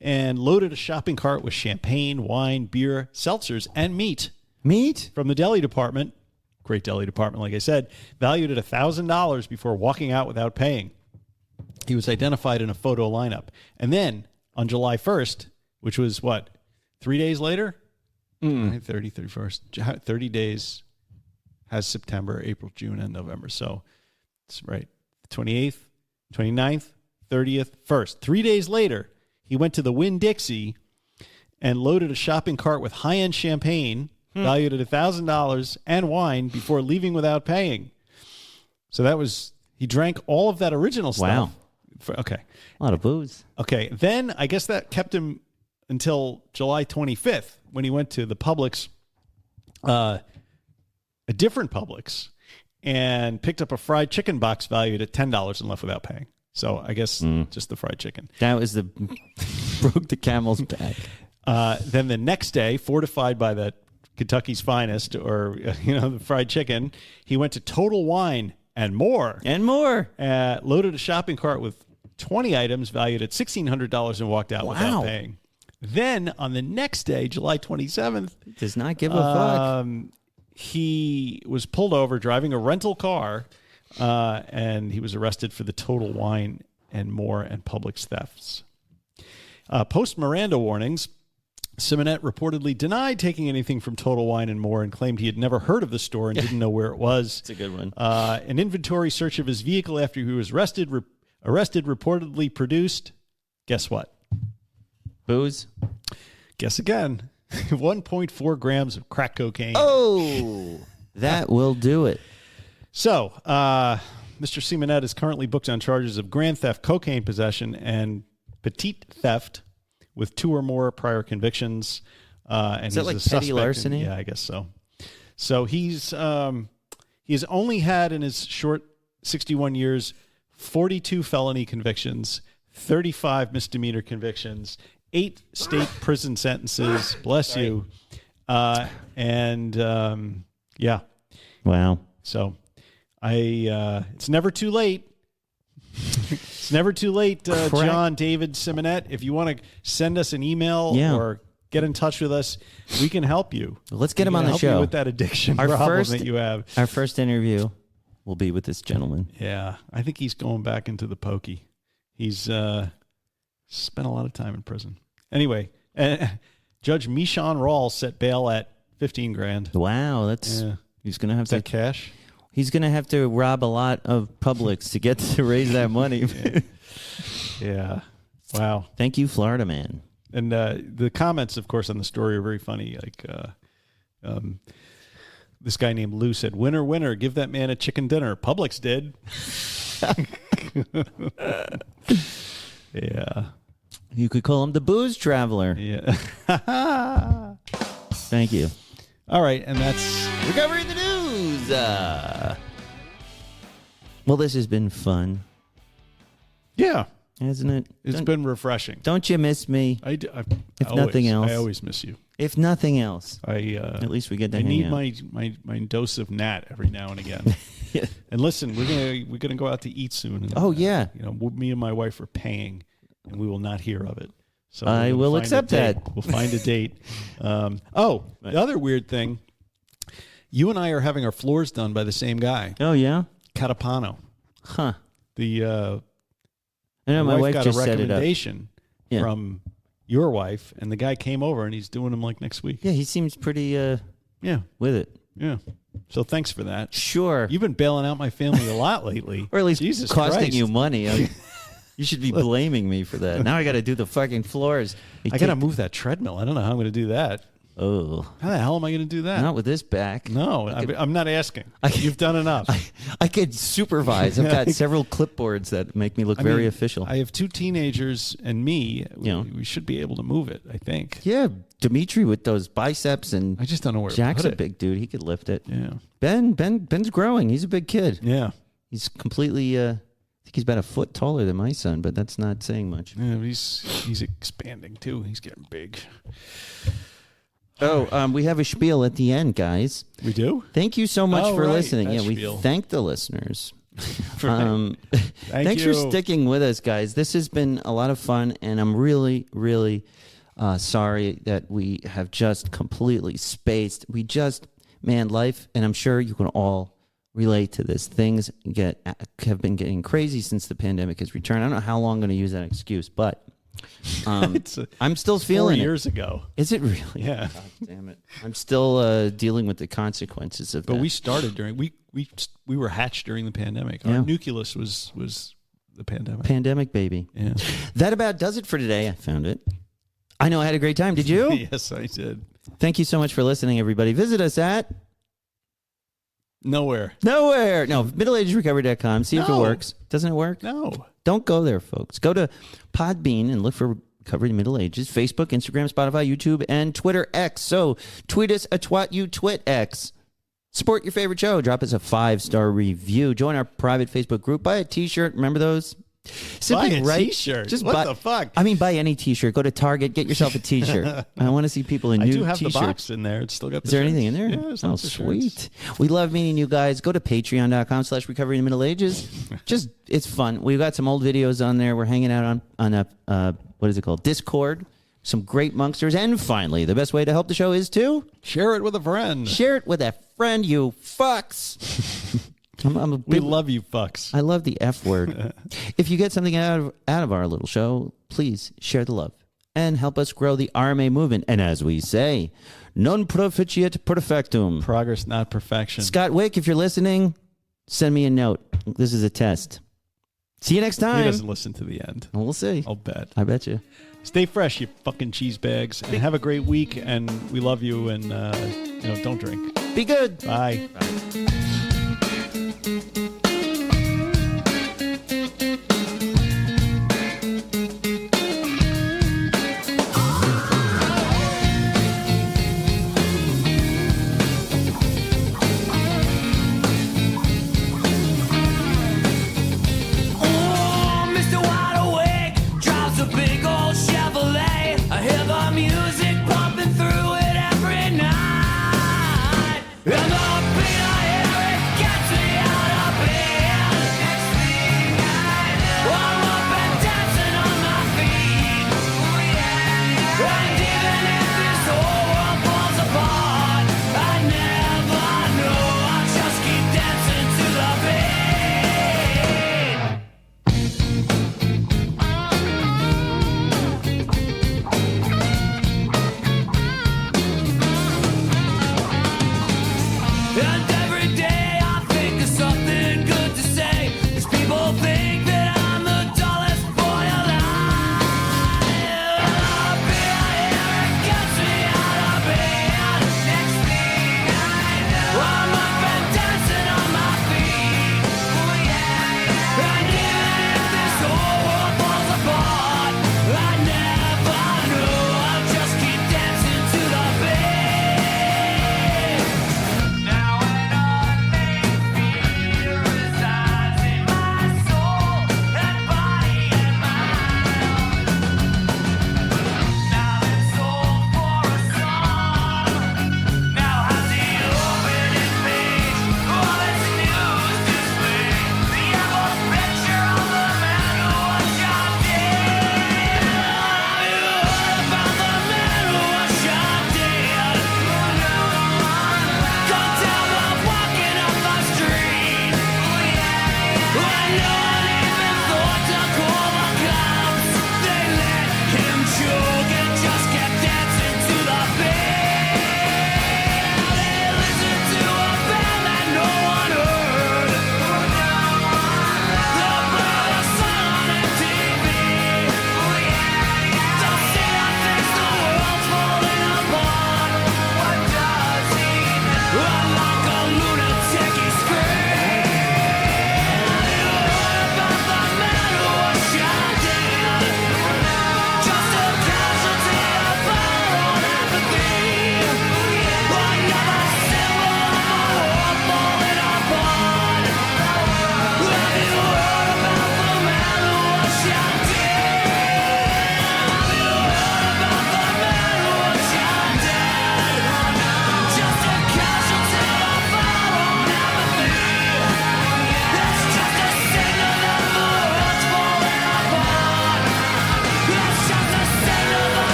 and loaded a shopping cart with champagne, wine, beer, seltzers, and meat. Meat? From the deli department. Great deli department, like I said. Valued at $1,000 before walking out without paying. He was identified in a photo lineup. And then on July 1st, which was what, 3 days later? 31st. 30 days has September, April, June, and November. So that's right. 28th, 29th, 30th, 1st. 3 days later, he went to the Winn-Dixie and loaded a shopping cart with high-end champagne valued at $1,000 and wine before leaving without paying. So that was, he drank all of that original stuff. Wow. Okay. A lot of booze. Okay. Then I guess that kept him until July 25th when he went to the Publix, a different Publix, and picked up a fried chicken box valued at $10 and left without paying. So I guess just the fried chicken. That was the broke the camel's back. Then the next day, fortified by the Kentucky's finest, or the fried chicken, he went to Total Wine and More. And more. Loaded a shopping cart with 20 items valued at $1,600 and walked out without paying. Then on the next day, July 27th, does not give a fuck. He was pulled over driving a rental car, and he was arrested for the Total Wine and More and Publix thefts. Post Miranda warnings, Simonette reportedly denied taking anything from Total Wine and More and claimed he had never heard of the store and didn't know where it was. It's a good one. An inventory search of his vehicle after he was arrested reportedly produced, guess what? Booze? Guess again. 1.4 grams of crack cocaine. Oh, that will do it. So, Mr. Simonette is currently booked on charges of grand theft, cocaine possession, and petite theft with 2 or more prior convictions. And is that like petty larceny? Yeah, I guess so. So he's only had in his short 61 years 42 felony convictions, 35 misdemeanor convictions, 8 state prison sentences. Bless you. Yeah. Wow. So it's never too late. It's never too late, John David Simonette. If you want to send us an email or get in touch with us, we can help you. Let's get him on the help show you with that addiction problem that you have. Our first interview will be with this gentleman. Yeah, I think he's going back into the pokey. He's spent a lot of time in prison. Anyway, Judge Michon Rawls set bail at $15,000. Wow, he's gonna have to cash. He's gonna have to rob a lot of Publix to get to raise that money. Yeah. Wow. Thank you, Florida man. And the comments, of course, on the story are very funny. Like this guy named Lou said, "Winner, winner, give that man a chicken dinner." Publix did. Yeah. You could call him the booze traveler. Yeah. Thank you. All right, and that's Recovery the News. Well, this has been fun. Yeah. Hasn't it? It's been refreshing. Don't you miss me? Nothing else. I always miss you. If nothing else. At least we get to hang need out. my dose of Nat every now and again. Yeah. And listen, we're gonna go out to eat soon. And, yeah. Me and my wife are paying, and we will not hear of it. So I will accept that. We'll find a date. The other weird thing, you and I are having our floors done by the same guy. Oh, yeah? Catapano. Huh. I know my wife got just a set it up. recommendation from your wife, and the guy came over, and he's doing them like next week. Yeah, he seems pretty with it. Yeah. So thanks for that. Sure. You've been bailing out my family a lot lately. Or at least Jesus costing Christ. you money. You should be blaming me for that. Now I got to do the fucking floors. I got to move that treadmill. I don't know how I'm going to do that. Oh. How the hell am I going to do that? Not with this back. No, I'm not asking. You've done enough. I could supervise. I've got several clipboards that make me look very official. I have 2 teenagers and me. We should be able to move it, I think. Yeah, Dimitri with those biceps and I just don't know where Jack's to put a big dude. He could lift it. Yeah. Ben's growing. He's a big kid. Yeah. He's completely I think he's about a foot taller than my son, but that's not saying much. Yeah, he's expanding too. He's getting big. Oh, we have a spiel at the end, guys. We do? Thank you so much for listening. That we spiel. thank the listeners. Thank Thanks you. for sticking with us, guys. This has been a lot of fun, and I'm really, really sorry that we have just completely spaced. Life, and I'm sure you can all relate to this. Things have been getting crazy since the pandemic has returned. I don't know how long I'm going to use that excuse, but I'm still feeling 4 years ago. Is it really? Yeah. God damn it. I'm still dealing with the consequences of that. But we started during we were hatched during the pandemic. Our nucleus was the pandemic. Pandemic baby. Yeah. That about does it for today. I found it. I know I had a great time. Did you? Yes, I did. Thank you so much for listening, everybody. Visit us at Nowhere. No, middleagesrecovery.com. See if it works. Doesn't it work? No. Don't go there, folks. Go to Podbean and look for Recovery in Middle Ages. Facebook, Instagram, Spotify, YouTube, and Twitter X. So tweet us at @twatyoutwitx. Support your favorite show. Drop us a 5-star review. Join our private Facebook group. Buy a T-shirt. Remember those? Simply buy a T-shirt. Just what the fuck? I mean, buy any T-shirt. Go to Target. Get yourself a T-shirt. I want to see people in new T-shirts. I do have the box in there. It's still got the Is there shirts. anything in there? Yeah, oh, sweet. We love meeting you guys. Go to patreon.com/recovery in the Middle Ages. It's fun. We've got some old videos on there. We're hanging out on a, what is it called? Discord. Some great monksters. And finally, the best way to help the show is to share it with a friend. Share it with a friend, you fucks. We love you fucks. I love the F word. If you get something out of our little show, please share the love and help us grow the RMA movement. And as we say, non proficiat perfectum. Progress, not perfection. Scott Wick, if you're listening, send me a note. This is a test. See you next time. He doesn't listen to the end. We'll see. I'll bet. I bet you. Stay fresh, you fucking cheese bags, and have a great week. And we love you. And don't drink. Be good. Bye. Bye.